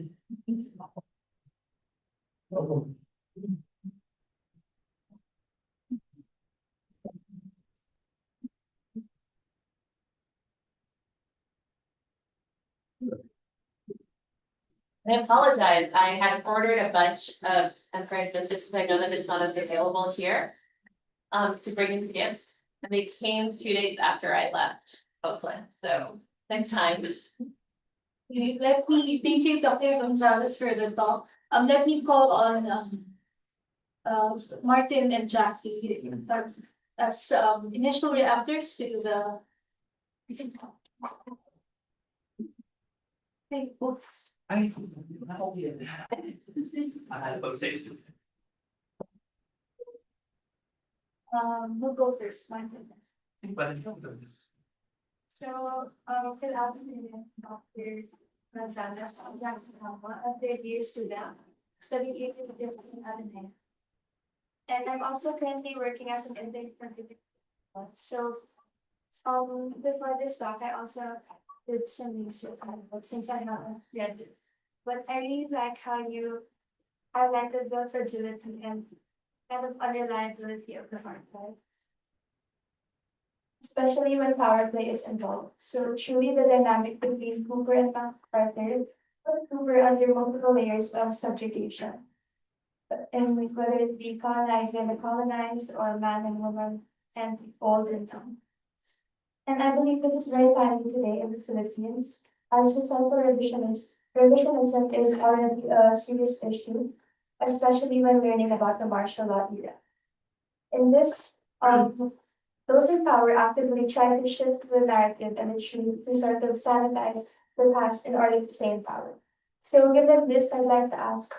I apologize. I had ordered a bunch of Emperor's biscuits because I know that it's not as available here to bring as gifts. And they came 2 days after I left Oakland. So next time. Thank you, Dr. Gonzalez, for the talk. Let me call on Martin and Jackie as initial reactors to the. Hey, books. I had folks say this. We'll go first, Martin. But So, good afternoon, Dr. Gonzalez. I'm a third-year student studying English in Ateneo. And I'm also currently working as an intern. So, before this talk, I also did some research on it since I haven't read it. But I really like how you highlighted the fragility and kind of unreliability of the archive, especially when power play is involved. So truly the dynamic between Cooper and MacArthur put Cooper under multiple layers of subjugation. And whether it be colonized and colonized or man and woman and old and young. And I believe that it's very timely today in the Philippines, as historical revisionism is already a serious issue, especially when learning about the martial law era. In this, those in power actively try to shift the narrative and the truth to sort of sanitize the past in order to stay in power. So given this, I'd like to ask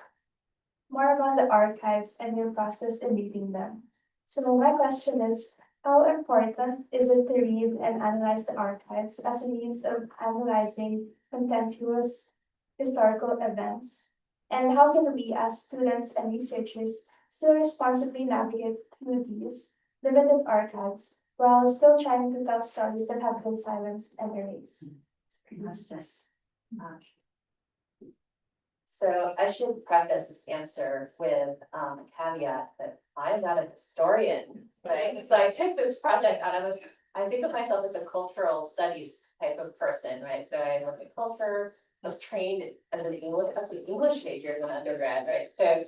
more about the archives and your process in reading them. So my question is, how important is it to read and analyze the archives as a means of analyzing contentious historical events? And how can we, as students and researchers, still responsibly navigate through these limited archives while still trying to tell stories that have been silenced and erased? So I should preface this answer with a caveat that I'm not a historian, right? So I took this project on. I think of myself as a cultural studies type of person, right? So I look at culture, I was trained as an English major as an undergrad, right? So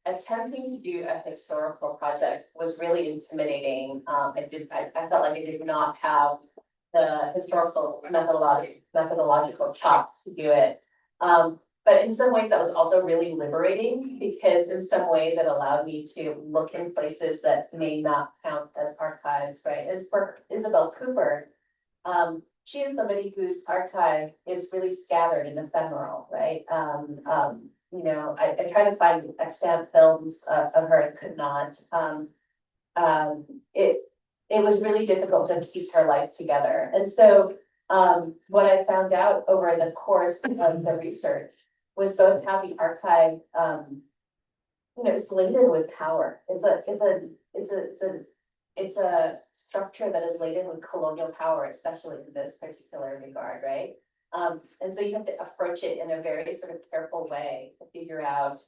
attempting to do a historical project was really intimidating. I felt like I did not have the historical methodological chops to do it. But in some ways that was also really liberating because in some ways it allowed me to look in places that may not count as archives, right? And for Isabel Cooper, she is somebody whose archive is really scattered and ephemeral, right? You know, I tried to find extant films of her and could not. It was really difficult to piece her life together. And so what I found out over the course of the research was both how the archive, you know, it's laden with power. It's a structure that is laden with colonial power, especially in this particular regard, right? And so you have to approach it in a very sort of careful way to figure out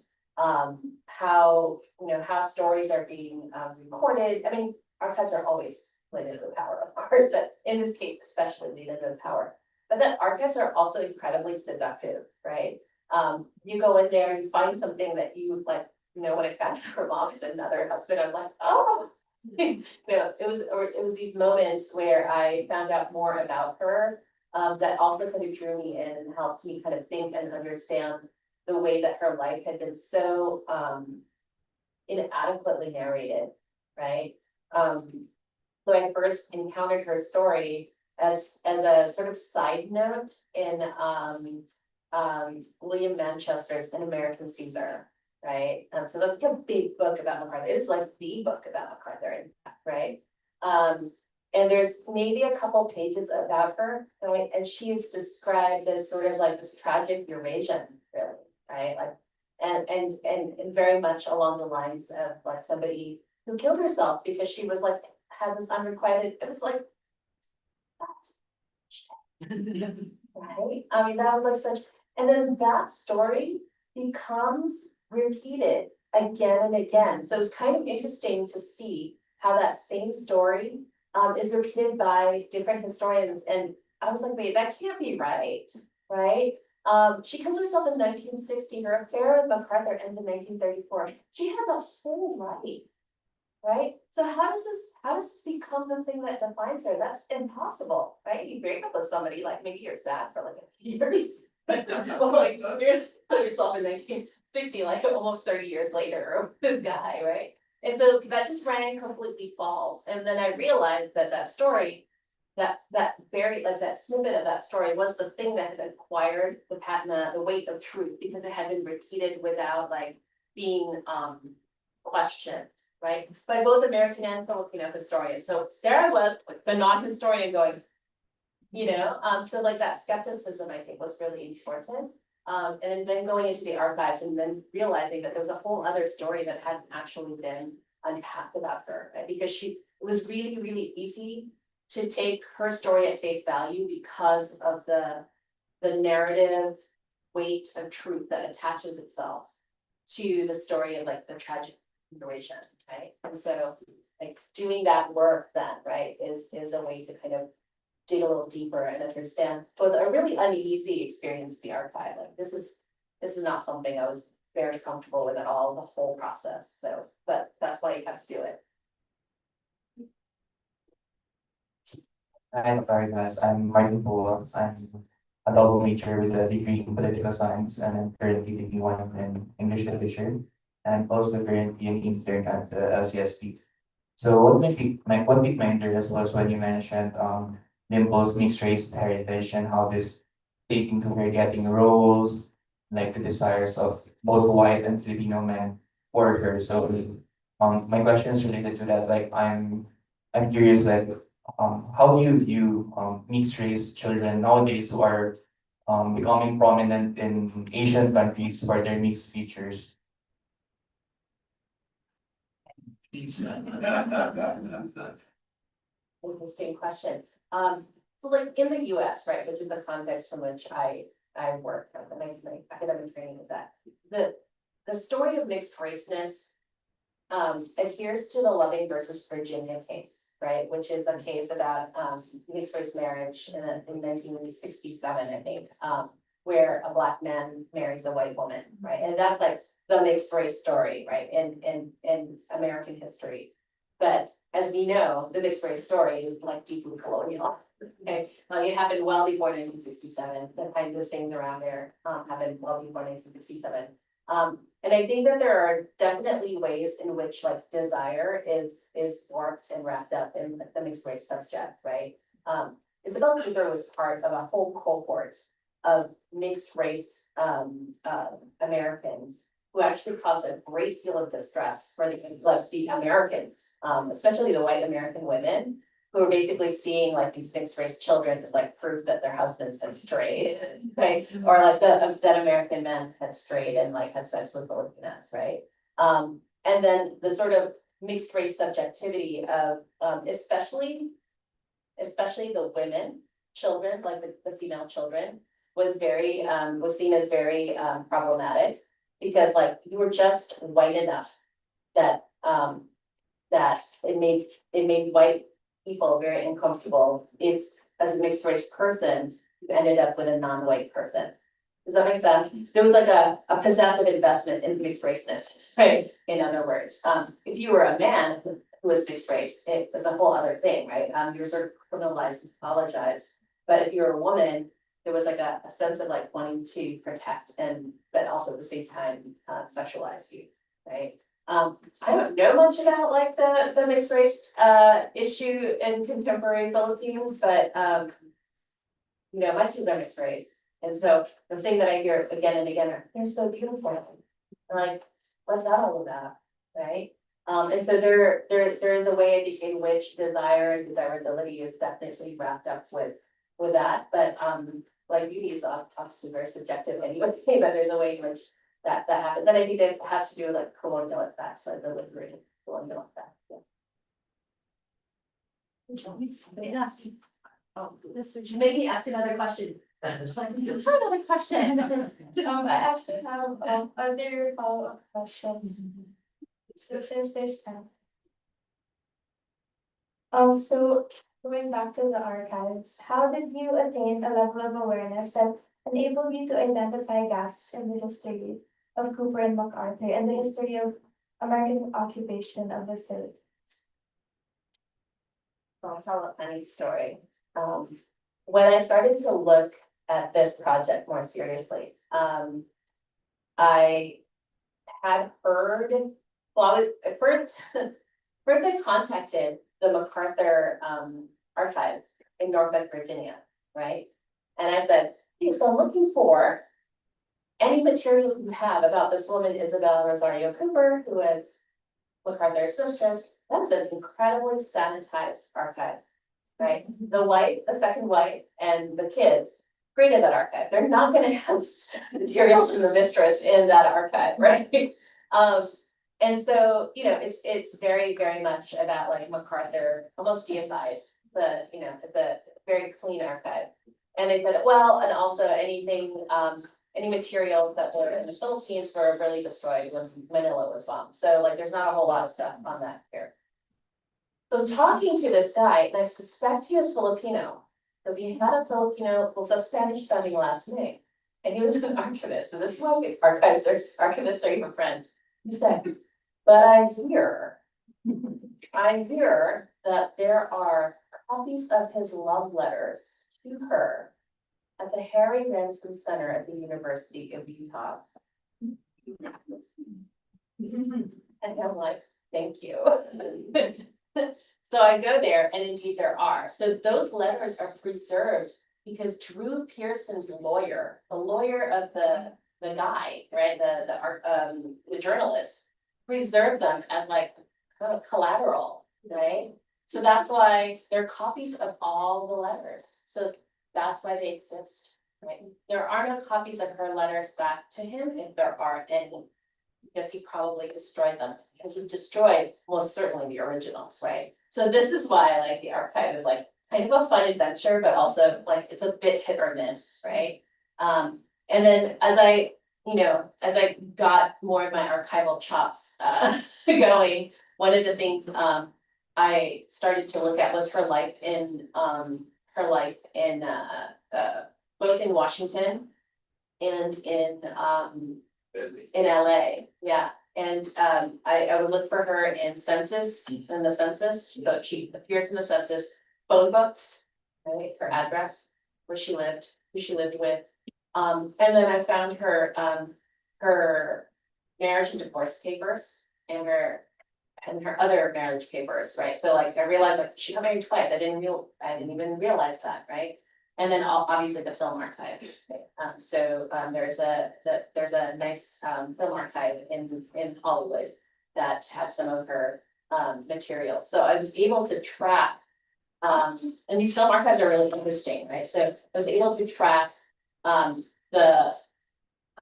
how, you know, how stories are being recorded. I mean, archives are always laden with power, of course, but in this case, especially laden with power. But that archives are also incredibly seductive, right? You go in there, you find something that you like, you know, when I found her mom and another husband, I was like, oh, you know, it was these moments where I found out more about her that also kind of drew me in and helped me kind of think and understand the way that her life had been so inadequately narrated, right? So I first encountered her story as a sort of side note in William Manchester's An American Caesar, right? So that's like a big book about MacArthur. It's like the book about MacArthur, in fact, right? And there's maybe a couple pages about her, right? And she is described as sort of like this tragic Eurasian, really, right? Like, and very much along the lines of like somebody who killed herself because she was like, had this unrequited, it was like, that's right? I mean, that was like such, and then that story becomes repeated again and again. So it's kind of interesting to see how that same story is repeated by different historians. And I was like, wait, that can't be right, right? She kills herself in 1960. Her affair with MacArthur ends in 1934. She has a whole life, right? So how does this become the thing that defines her? That's impossible, right? You break up with somebody, like maybe you're sad for like a few years. Well, like you kill yourself in 1960, like almost 30 years later, this guy, right? And so that just rang completely false. And then I realized that story, that very like that snippet of that story was the thing that had acquired the patina, the weight of truth, because it had been repeated without like being questioned, right? By both American and Filipino historians. So there I was, like the non-historian going, you know, so like that skepticism I think was really important. And then going into the archives and then realizing that there was a whole other story that hadn't actually been unpacked about her, right? Because it was really, really easy to take her story at face value because of the narrative weight of truth that attaches itself to the story of like the tragic situation, right? And so like doing that work then, right, is a way to kind of dig a little deeper and understand both a really uneasy experience of the archive. Like this is not something I was very comfortable with at all, the whole process. So, but that's why you have to do it. I'm Caritas. I'm Martin Poa. I'm a double major with a degree in political science and I'm currently taking one in English literature and also currently an intern at the LCSP. So what piqued my interest was when you mentioned Dimple's mixed race heritage and how this taking to her getting roles, like the desires of both white and Filipino men for her. So my question is related to that. Like I'm curious like how do you view mixed race children nowadays who are becoming prominent in Asian countries for their mixed features? Interesting question. So like in the US, right, which is the context from which I work, my academic training is that the story of mixed raceness adheres to the Loving versus Virginia case, right, which is a case about mixed race marriage in 1967, I think, where a Black man marries a white woman, right? And that's like the mixed race story, right, in American history. But as we know, the mixed race story is like deeply colonial. Okay, it happened well before 1967. The kinds of things around there happened well before 1967. And I think that there are definitely ways in which like desire is warped and wrapped up in the mixed race subject, right? Isabel Cooper was part of a whole cohort of mixed race Americans who actually caused a great deal of distress for the Americans, especially the white American women, who were basically seeing like these mixed race children as like proof that their husbands had strayed, right? Or like that American men had strayed and like had sex with Filipinas, right? And then the sort of mixed race subjectivity of especially the women, children, like the female children, was seen as very problematic, because like you were just white enough that that it made white people very uncomfortable if, as a mixed race person, you ended up with a non-white person. Does that make sense? There was like a possessive investment in mixed raceness, right? In other words, if you were a man who was mixed race, it was a whole other thing, right? You were sort of criminalized and apologized. But if you're a woman, there was like a sense of like wanting to protect but also at the same time sexualize you, right? I don't know much about like the mixed race issue in contemporary Philippines, but you know, my kids are mixed race. And so the thing that I hear again and again are, they're so beautiful. And like, what's that all about? Right? And so there is a way in which desire and desirability is definitely wrapped up with that. But like beauty is obviously very subjective anyway, but there's a way in which that happens. And I think that has to do with like colonial effects, like the literary colonial effect. Yeah. Oh, maybe ask another question. Just like, another question. I actually have other follow-up questions. So since there's time. So going back to the archives, how did you attain a level of awareness that enabled you to identify gaps in the history of Cooper and MacArthur and the history of American occupation of the Philippines? I'll tell a funny story. When I started to look at this project more seriously, I had heard, at first I contacted the MacArthur archive in Norfolk, Virginia, right? And I said, hey, so I'm looking for any material you have about this woman, Isabel Rosario Cooper, who was MacArthur's mistress. That's an incredibly sanitized archive, right? The second wife, and the kids created that archive. They're not going to have materials from the mistress in that archive, right? And so, you know, it's very, very much about like MacArthur, almost deified it's a very clean archive. And they said, well, and also anything, any materials that were in the Philippines were really destroyed when Manila was bombed. So like, there's not a whole lot of stuff on that here. So I was talking to this guy, and I suspect he was Filipino, because he had a Filipino, a Spanish sounding last name. And he was an archivist. So this is why archivists are even friends. He said, but I hear that there are copies of his love letters to her at the Harry Ransom Center at the University of Utah. And I'm like, thank you. So I go there, and indeed there are. So those letters are preserved because Drew Pearson's lawyer, the lawyer of the guy, right, the journalist, preserved them as like collateral, right? So that's why they're copies of all the letters. So that's why they exist, right? There are no copies of her letters back to him, if there are any, because he probably destroyed them. Because he destroyed most certainly the originals, right? So this is why like the archive is like kind of a fun adventure, but also like it's a bit hit or miss, right? And then as I got more of my archival chops going, one of the things I started to look at was her life in both in Washington and in LA, yeah. And I would look for her in the census, so she appears in the census, phone books, right, her address, where she lived, who she lived with. And then I found her marriage and divorce papers and her other marriage papers, right? So like I realized like she got married twice. I didn't even realize that, right? And then obviously the film archive. There's a nice film archive in Hollywood that had some of her materials. So I was able to track, and these film archives are really interesting, right? So I was able to track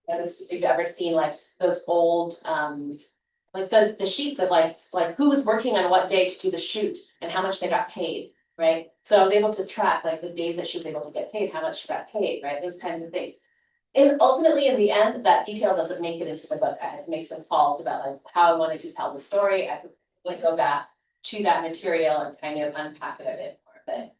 if you've ever seen like those old like the sheets of like who was working on what day to do the shoot and how much they got paid, right? So I was able to track like the days that she was able to get paid, how much she got paid, right? Those kinds of things. And ultimately, in the end, that detail doesn't make it into the book. I had to make some calls about like how I wanted to tell the story. I could like go back to that material and kind of unpack it a bit more. But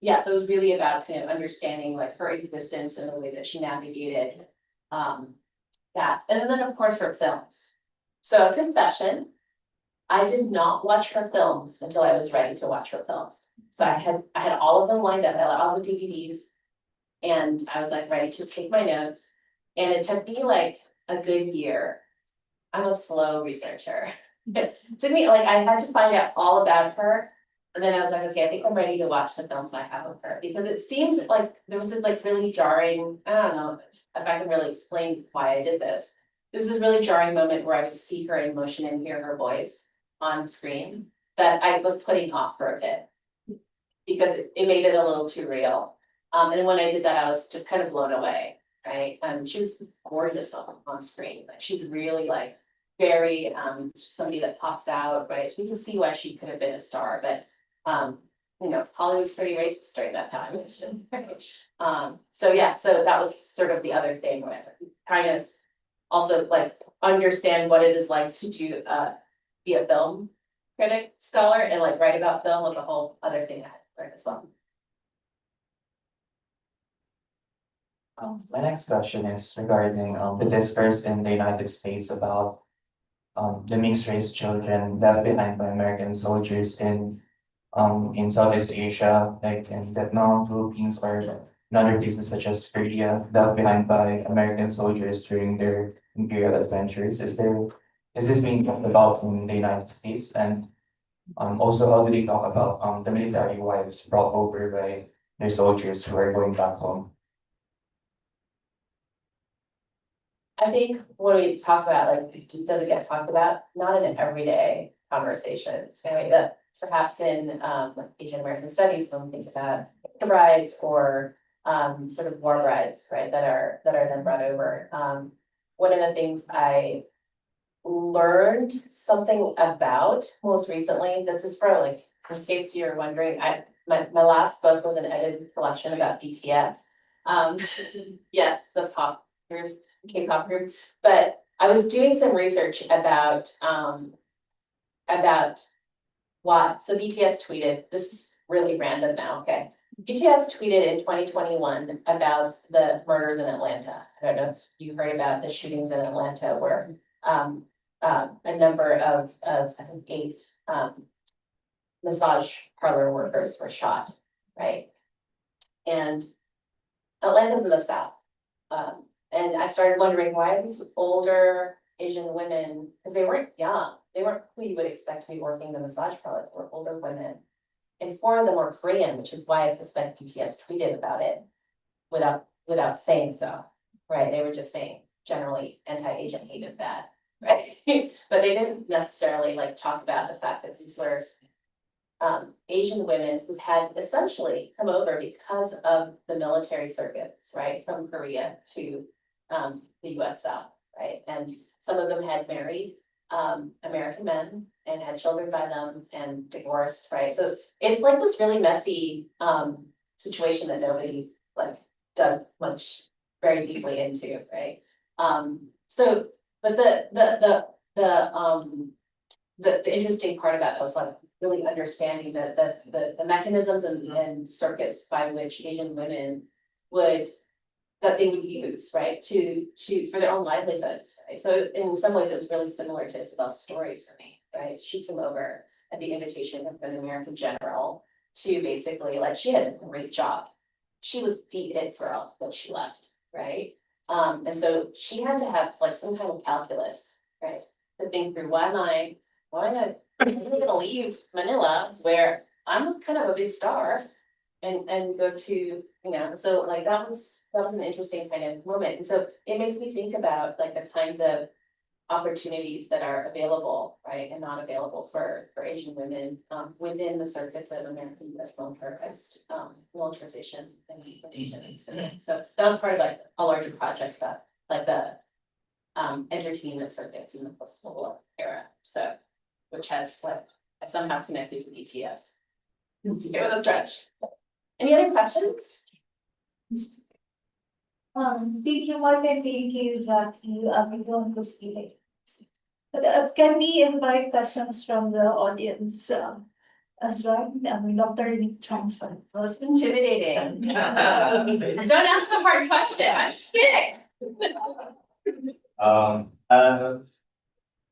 yeah, so it was really about kind of understanding like her existence and the way that she navigated that. And then of course her films. So confession, I did not watch her films until I was ready to watch her films. So I had all of them lined up, I had all the DVDs, and I was like ready to take my notes. And it took me like a good year. I'm a slow researcher. It took me like I had to find out all about her. And then I was like, okay, I think I'm ready to watch the films I have of her, because it seemed like there was this like really jarring, I don't know if I can really explain why I did this. There was this really jarring moment where I would see her in motion and hear her voice on screen that I was putting off for a bit, because it made it a little too real. And when I did that, I was just kind of blown away, right? She's gorgeous on screen, like she's really like very somebody that pops out, right? So you can see why she could have been a star, but you know, Hollywood's pretty racist during that time. So yeah, so that was sort of the other thing, where kind of also like understand what it is like to do be a film critic scholar and like write about film was a whole other thing I had to learn as well. My next question is regarding the discourse in the United States about the mixed race children left behind by American soldiers in Southeast Asia, like in Vietnam, Philippines, or in other places such as Korea, left behind by American soldiers during their imperial adventures. Is this being talked about in the United States? And also, how do they talk about the military wives brought over by their soldiers who are going back home? I think when we talk about like, does it get talked about? Not in an everyday conversation. It's kind of that perhaps in like Asian American studies, when we think about brides or sort of war brides, right, that are then brought over. One of the things I learned something about most recently, this is for like, in case you're wondering, my last book was an edited collection about BTS. Yes, the pop group, K-pop group, but I was doing some research about what, so BTS tweeted, this is really random now, okay. BTS tweeted in 2021 about the murders in Atlanta. I don't know if you heard about the shootings in Atlanta where a number of I think 8 massage parlor workers were shot, right? And Atlanta's in the South. And I started wondering why these older Asian women, because they weren't young, they weren't who you would expect to be working the massage parlor, they were older women. And 4 of them were Korean, which is why I suspect BTS tweeted about it without saying so, right? They were just saying generally anti-Asian hated that, right? But they didn't necessarily like talk about the fact that these were Asian women who had essentially come over because of the military circuits, right, from Korea to the US South, right? And some of them had married American men and had children by them and divorced, right? So it's like this really messy situation that nobody like dug much very deeply into, right? But the interesting part about that was like really understanding the mechanisms and circuits by which Asian women would, that they would use, right, to for their own livelihoods, right? So in some ways, it's really similar to Isabel's story for me, right? She came over at the invitation of an American general to basically, like, she had a great job. She was the it girl when she left, right? And so she had to have like some kind of calculus, right? To think through, why am I gonna leave Manila where I'm kind of a big star and go to, you know, so like that was an interesting kind of moment. And so it makes me think about like the kinds of opportunities that are available, right, and not available for Asian women within the circuits of American U.S. militarized militarization and deportation. And so that was part of like a larger project that like the entertainment circuits in the post-Cold War era. So which has like somehow connected to BTS. It was a stretch. Any other questions? Thank you, Mark, and thank you, Jackie. We don't proceed like this. But can we invite questions from the audience as well? Dr. Nick Johnson. Most intimidating. Don't ask a hard question. I'm sick.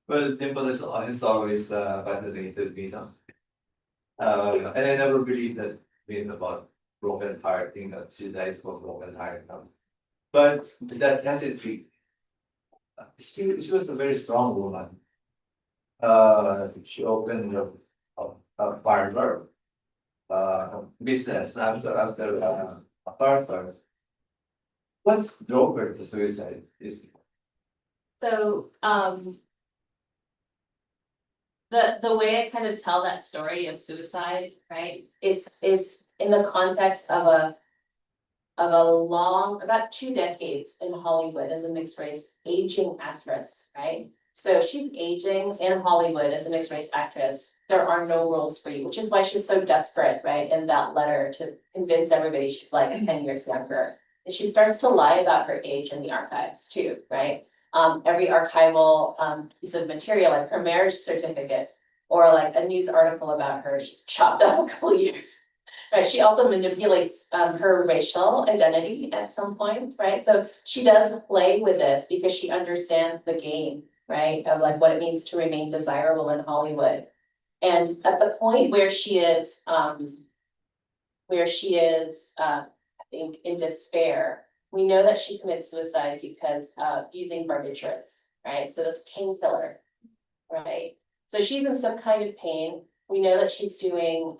Well, Dimple is always fascinated me, no? And I never believed that being about broken heart, thing that she dies for broken heart. But that has intrigued. She was a very strong woman. She opened a parlor business after MacArthur. What drove her to suicide? So, the way I kind of tell that story of suicide, right, is in the context of about 2 decades in Hollywood as a mixed race aging actress, right? So she's aging in Hollywood as a mixed race actress. There are no rules for you, which is why she's so desperate, right, in that letter to convince everybody she's like 10 years younger. And she starts to lie about her age in the archives too, right? Every archival piece of material, like her marriage certificate or like a news article about her, she's chopped up a couple of years. Right, she also manipulates her racial identity at some point, right? So she does play with this because she understands the game, right? Of like what it means to remain desirable in Hollywood. And at the point where she is, I think in despair, we know that she commits suicide because of using barbiturates, right? So that's painkiller, right? So she's in some kind of pain. We know that she's doing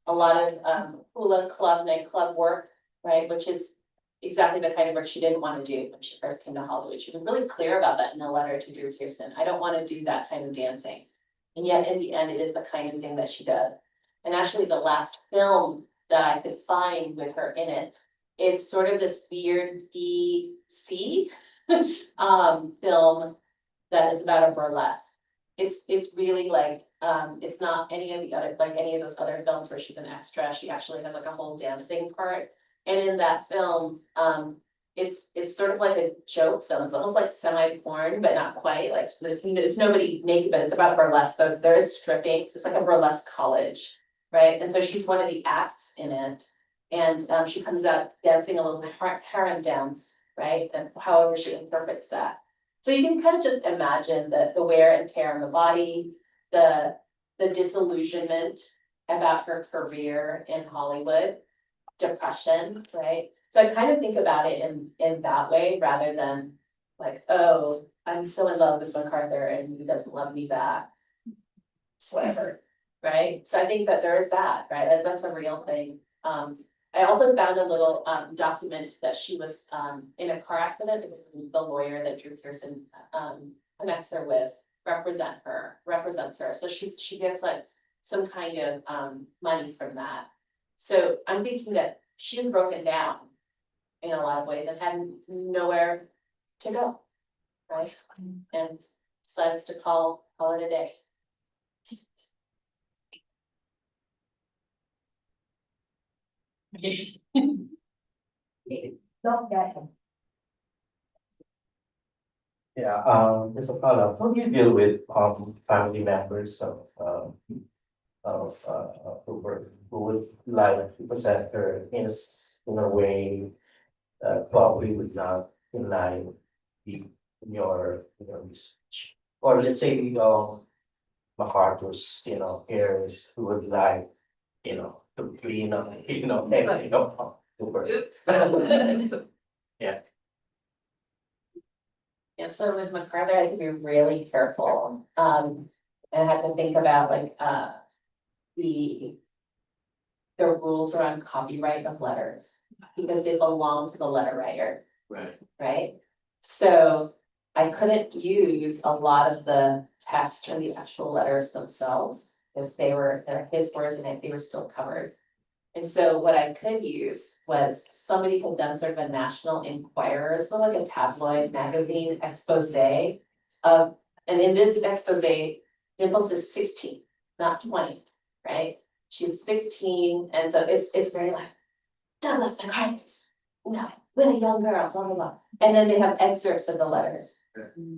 a lot of hula club, nightclub work, right? Which is exactly the kind of work she didn't want to do when she first came to Hollywood. She was really clear about that in a letter to Drew Pearson. I don't want to do that kind of dancing. And yet in the end, it is the kind of thing that she does. And actually the last film that I could find with her in it is sort of this weird BC film that is about a burlesque. It's really like, it's not any of those other films where she's an extra. She actually has like a whole dancing part. And in that film, it's sort of like a joke film. It's almost like semi-porn, but not quite. Like there's nobody naked, but it's about burlesque. So there is stripping. So it's like a burlesque college, right? And so she's one of the acts in it. And she comes out dancing a little harem dance, right? And however she interprets that. So you can kind of just imagine the wear and tear on the body, the disillusionment about her career in Hollywood, depression, right? So I kind of think about it in that way rather than like, oh, I'm so in love with MacArthur and he doesn't love me back. Whatever, right? So I think that there is that, right? That's a real thing. I also found a little document that she was in a car accident because the lawyer that Drew Pearson connects her with represents her. So she gets like some kind of money from that. So I'm thinking that she was broken down in a lot of ways and had nowhere to go, right? And decides to call it a day. Don't get him. Yeah, Mr. Kala, how do you deal with family members of Cooper, who would like to present her in a way that probably would not in line be in your research. Or let's say, MacArthur's, heirs who would like, to clean up, everything up. Cooper. Oops. Yeah. Yeah, so with MacArthur, I had to be really careful, and I had to think about like, the. The rules around copyright of letters, because they belong to the letter writer, Right. right? So I couldn't use a lot of the text or the actual letters themselves, because they're his words and they were still covered. And so what I could use was somebody had done sort of a National Enquirer, so like a tabloid magazine expose of, and in this expose, Dimples is 16, not 20, right? She's 16, and so it's very like, Douglas MacArthur's, with a young girl, blah, blah, blah. And then they have excerpts of the letters.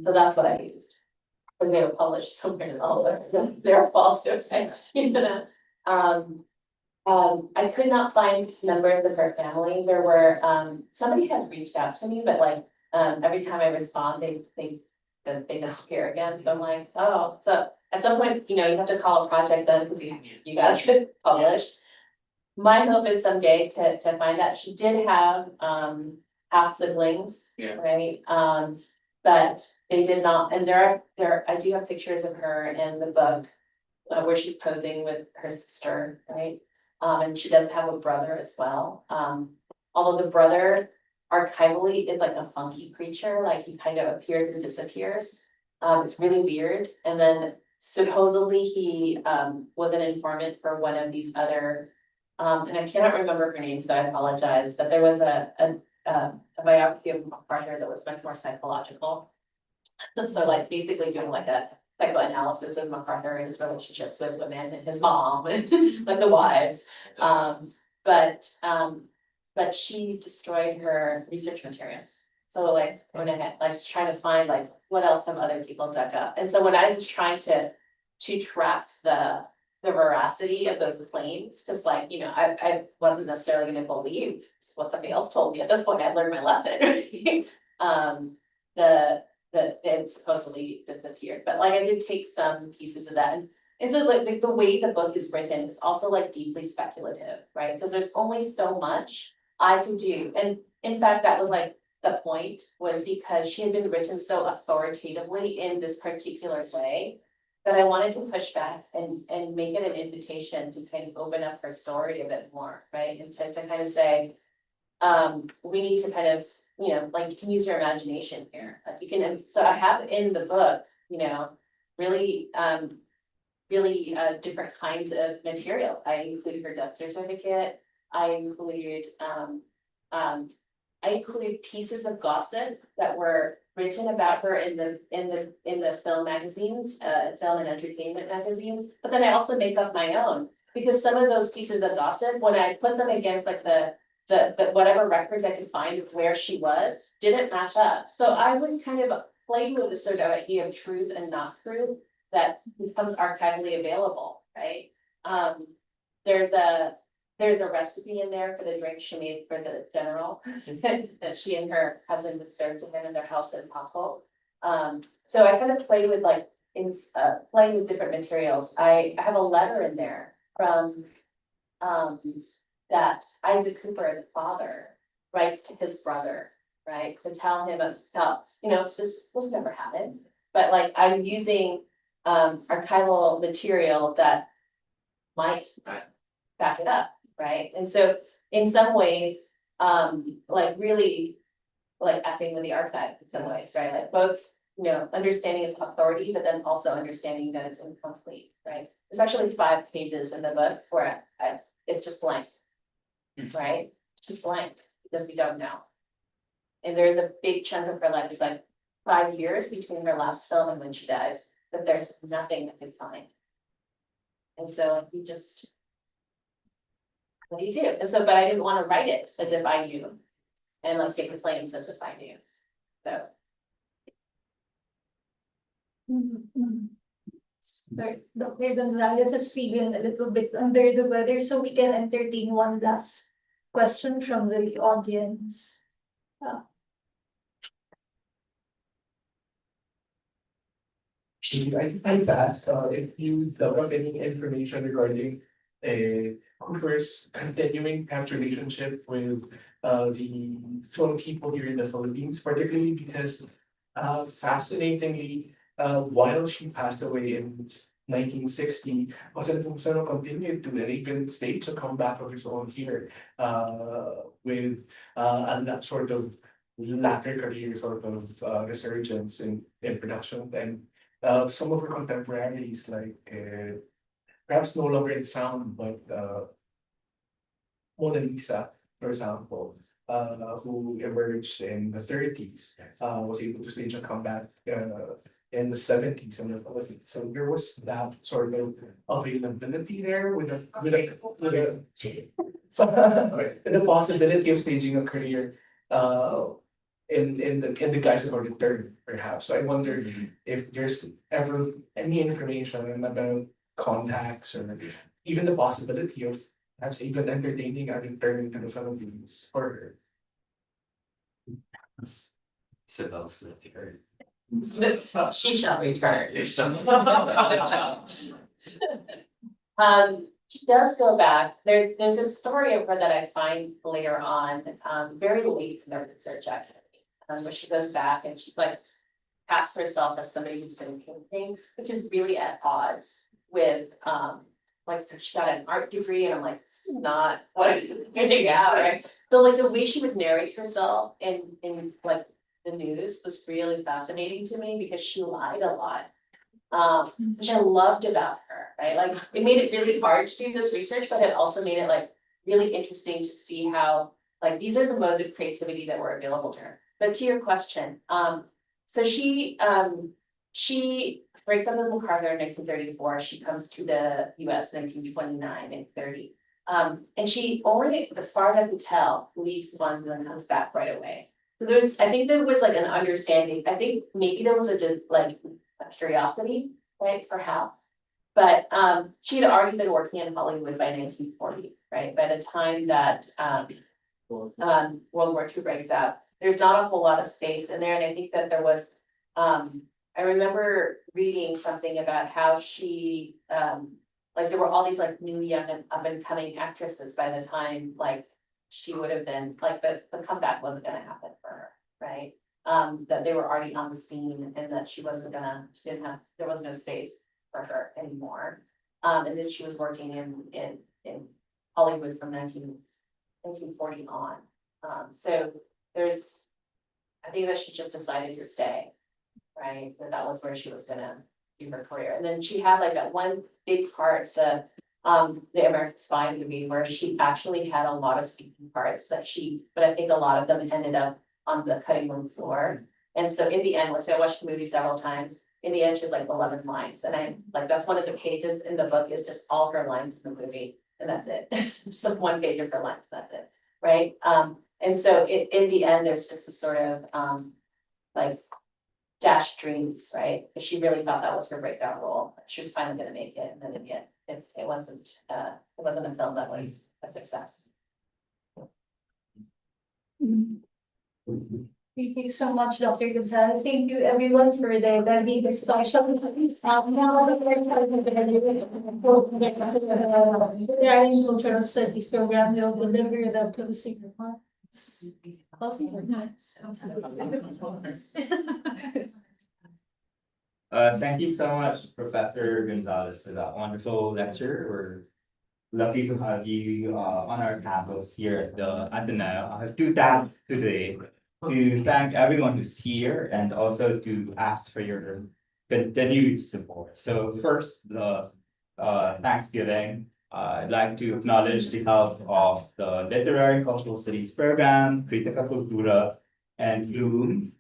So that's what I used. Because they were published somewhere else, their fault, okay, I could not find members of her family. There were, somebody has reached out to me, but like, every time I respond, they don't hear again. So I'm like, oh, so at some point, you have to call a project done because you gotta get it published. My hope is someday to find that she did have, half siblings, Yeah. right? But they did not, and I do have pictures of her in the book, where she's posing with her sister, right? And she does have a brother as well. Although the brother archivally is like a funky creature, like he kind of appears and disappears. It's really weird. And then supposedly he was an informant for one of these other, and I cannot remember her name, so I apologize, but there was a biography of MacArthur that was much more psychological. So like basically doing like a psychoanalysis of MacArthur and his relationships with women and his mom and like the wives. But she destroyed her research materials. So like when I was trying to find like what else have other people dug up. And so when I was trying to track the veracity of those claims, because like, I wasn't necessarily gonna believe what somebody else told me. At this point, I learned my lesson. It supposedly disappeared, but like I did take some pieces of that. And so like the way the book is written is also like deeply speculative, right? Because there's only so much I could do. And in fact, that was like the point, was because she had been written so authoritatively in this particular way that I wanted to push back and make it an invitation to kind of open up her story a bit more, right? And to kind of say, we need to kind of, like you can use your imagination here. Like you can, so I have in the book, really, really different kinds of material. I include her death certificate. I included pieces of gossip that were written about her in the film magazines, film and entertainment magazines. But then I also make up my own, because some of those pieces of gossip, when I put them against like the whatever records I could find of where she was, didn't match up. So I would kind of play with this sort of idea of truth and not truth that becomes archivally available, right? There's a recipe in there for the drink she made for the general that she and her husband would serve to him in their house in Paco. So I kind of played with playing with different materials. I have a letter in there from that Isaac Cooper, the father, writes to his brother, right, to tell him about, this never happened, but like I'm using archival material that might back it up, right? And so in some ways, like really like effing with the archive in some ways, right? Like both, understanding its authority, but then also understanding that it's incomplete, right? There's actually 5 pages in the book where it's just blank, right? It's just blank because we don't know. And there's a big chunk of her life, there's like 5 years between her last film and when she dies, but there's nothing that could find. And so you just, what do you do? And so, but I didn't want to write it as if I knew, and like take the claims as if I knew. So Sir, Dr. Gonzalez is feeling a little bit under the weather, so we can entertain one last question from the audience. I'd ask if you develop any information regarding Cooper's continuing past relationship with the Filipino people here in the Philippines, particularly because fascinatingly, while she passed away in 1960, Jose Alfonso continued to and even stayed to come back of his own here with that sort of latter career sort of resurgence in production. And some of her contemporaries, like perhaps no longer in sound, but Mona Lisa, for example, who emerged in the 30s, was able to stage a comeback in the 70s and the 80s. So there was that sort of availability there with the possibility of staging a career in the guise of a return, perhaps. So I wonder if there's ever any information about contacts or even the possibility of perhaps even entertaining a return to the Philippines for her. Isabel Rosario. She shall return. She does go back. There's a story of her that I find later on, very late in the research actually. Where she goes back and she's like casts herself as somebody who's been painting, which is really at odds with like she got an art degree and I'm like, this is not what I'm getting at, right? So like the way she would narrate herself in like the news was really fascinating to me because she lied a lot. Which I loved about her, right? Like it made it really hard to do this research, but it also made it like really interesting to see how like these are the modes of creativity that were available to her. But to your question, so she breaks up with MacArthur in 1934. She comes to the US in 1929 and 30. And she only, as far as I could tell, leaves once and then comes back right away. So I think there was like an understanding. I think maybe there was a curiosity, right? Perhaps. But she had already been working in Hollywood by 1940, right? By the time that World War II breaks out, there's not a whole lot of space in there. And I think that there was, I remember reading something about how she, like there were all these like new young and up and coming actresses by the time like she would have been, like the comeback wasn't gonna happen for her, right? That they were already on the scene and that she wasn't gonna, there was no space for her anymore. And then she was working in Hollywood from 1940 on. So I think that she just decided to stay, right? That was where she was gonna do her career. And then she had like that one big part, the American Spy movie, where she actually had a lot of speaking parts but I think a lot of them ended up on the cutting room floor. And so in the end, so I watched the movie several times. In the end, she's like 11 lines. And I like, that's one of the pages in the book is just all her lines in the movie. And that's it. Just like one page of her lines, that's it. Right. And so in the end, there's just a sort of like dashed dreams, right? Because she really thought that was her breakout role. She was finally gonna make it. And then in the end, it wasn't a film that was a success. Thank you so much, Dr. Gonzalez. Thank you everyone for the very discussion. Now the Cultural Studies program will deliver the closing remarks. Closing remarks. Thank you so much, Professor Gonzalez, for that wonderful lecture. We're lucky to have you on our campus here at the Ateneo. I have two tasks today to thank everyone who's here and also to ask for your continued support. So first, the Thanksgiving. I'd like to acknowledge the help of the Literary Cultural Studies program, Kritika Kultura and Plume.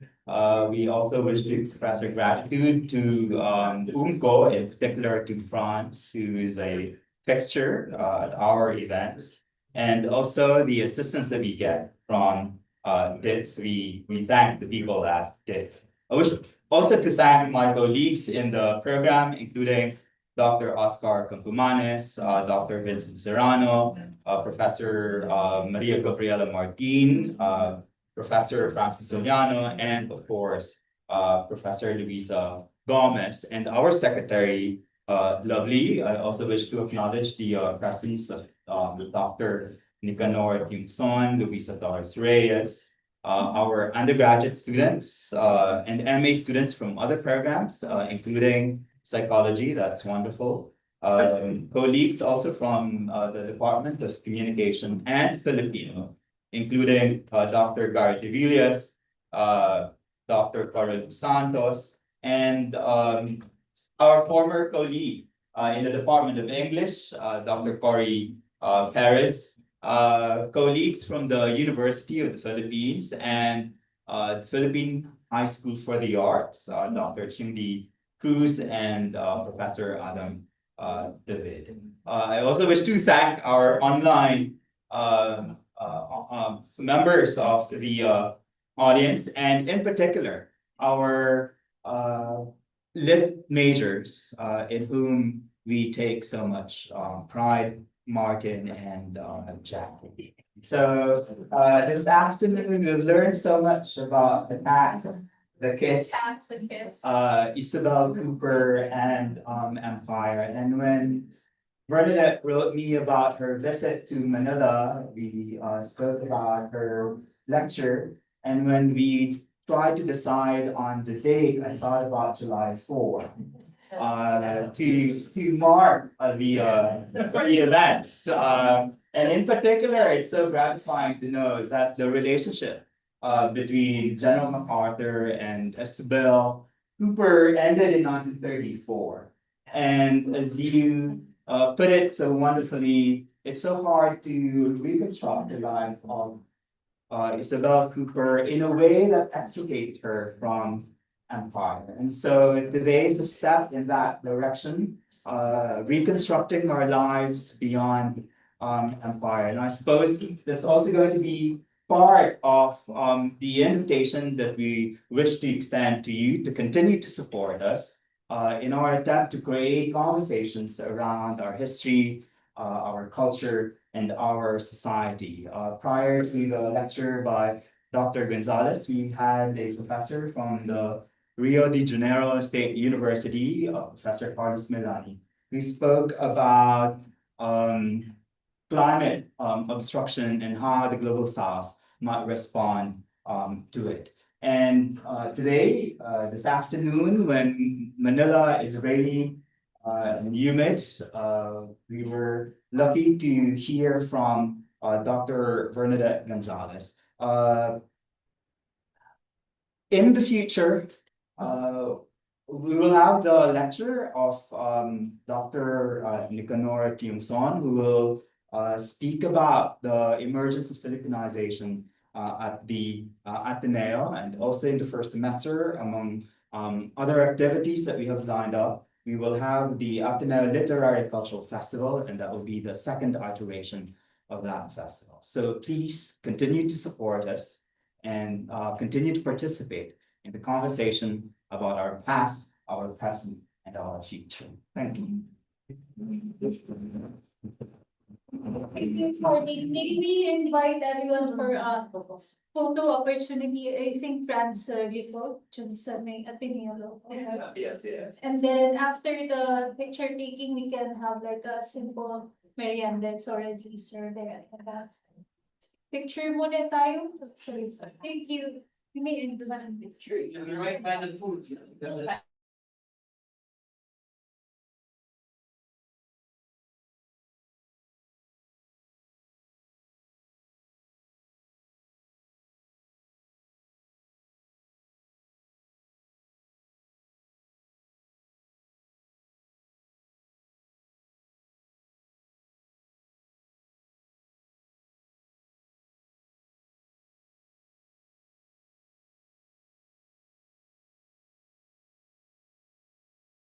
We also wish to express our gratitude to UMCO, in particular to France, who is a fixture at our events, and also the assistance that we get from DITS. We thank the people at DITS I wish also to thank my colleagues in the program, including Dr. Oscar Campomanes, Dr. Vincent Serrano, Professor Maria Gabriela Martin, Professor Francis Soliano, and of course, Professor Luisa Gomez, and our secretary, Lovely. I also wish to acknowledge the presence of Dr. Nicanor Timson, Luisa Torres Reyes, our undergraduate students and MA students from other programs, including psychology, that's wonderful. Colleagues also from the Department of Communication and Filipino, including Dr. Gary de Villas, Dr. Coral Santos, and our former colleague in the Department of English, Dr. Cory Perez, colleagues from the University of the Philippines and the Philippine High School for the Arts, Dr. Chimdi Cruz and Professor Adam David. I also wish to thank our online members of the audience, and in particular, our lit majors in whom we take so much pride, Martin and Jackie. So this afternoon we've learned so much about the pact, the kiss, Tax and kiss. Isabel Cooper and Empire. And when Vernadette wrote me about her visit to Manila, we spoke about her lecture. And when we tried to decide on the date, I thought about July 4. To mark the events. And in particular, it's so gratifying to know that the relationship between General MacArthur and Isabel Cooper ended in 1934. And as you put it so wonderfully, it's so hard to reconstruct the life of Isabel Cooper in a way that extricates her from Empire. And so today is a step in that direction, reconstructing our lives beyond Empire. And I suppose that's also going to be part of the invitation that we wish to extend to you to continue to support us in our attempt to create conversations around our history, our culture, and our society. Prior to the lecture by Dr. Gonzalez, we had a professor from the Rio de Janeiro State University, Professor Carlos Milani, who spoke about climate obstruction and how the global south might respond to it. And today, this afternoon, when Manila is rainy and humid, we were lucky to hear from Dr. Vernadette Gonzalez. In the future, we will have the lecture of Dr. Nicanor Tiumson, who will speak about the emergence of Filipinization at the Ateneo, and also in the first semester, among other activities that we have lined up. We will have the Ateneo Literary Cultural Festival, and that will be the second iteration of that festival. So please continue to support us and continue to participate in the conversation about our past, our present, and our future. Thank you. Thank you for the, may we invite everyone for photo opportunity. I think France Rico, dun sa may Ateneo. Yes, yes. And then after the picture taking, we can have like a simple merienda. It's already served there. Picture muna tayo. Sorry. Thank you. You may end the picture. You're right by the food.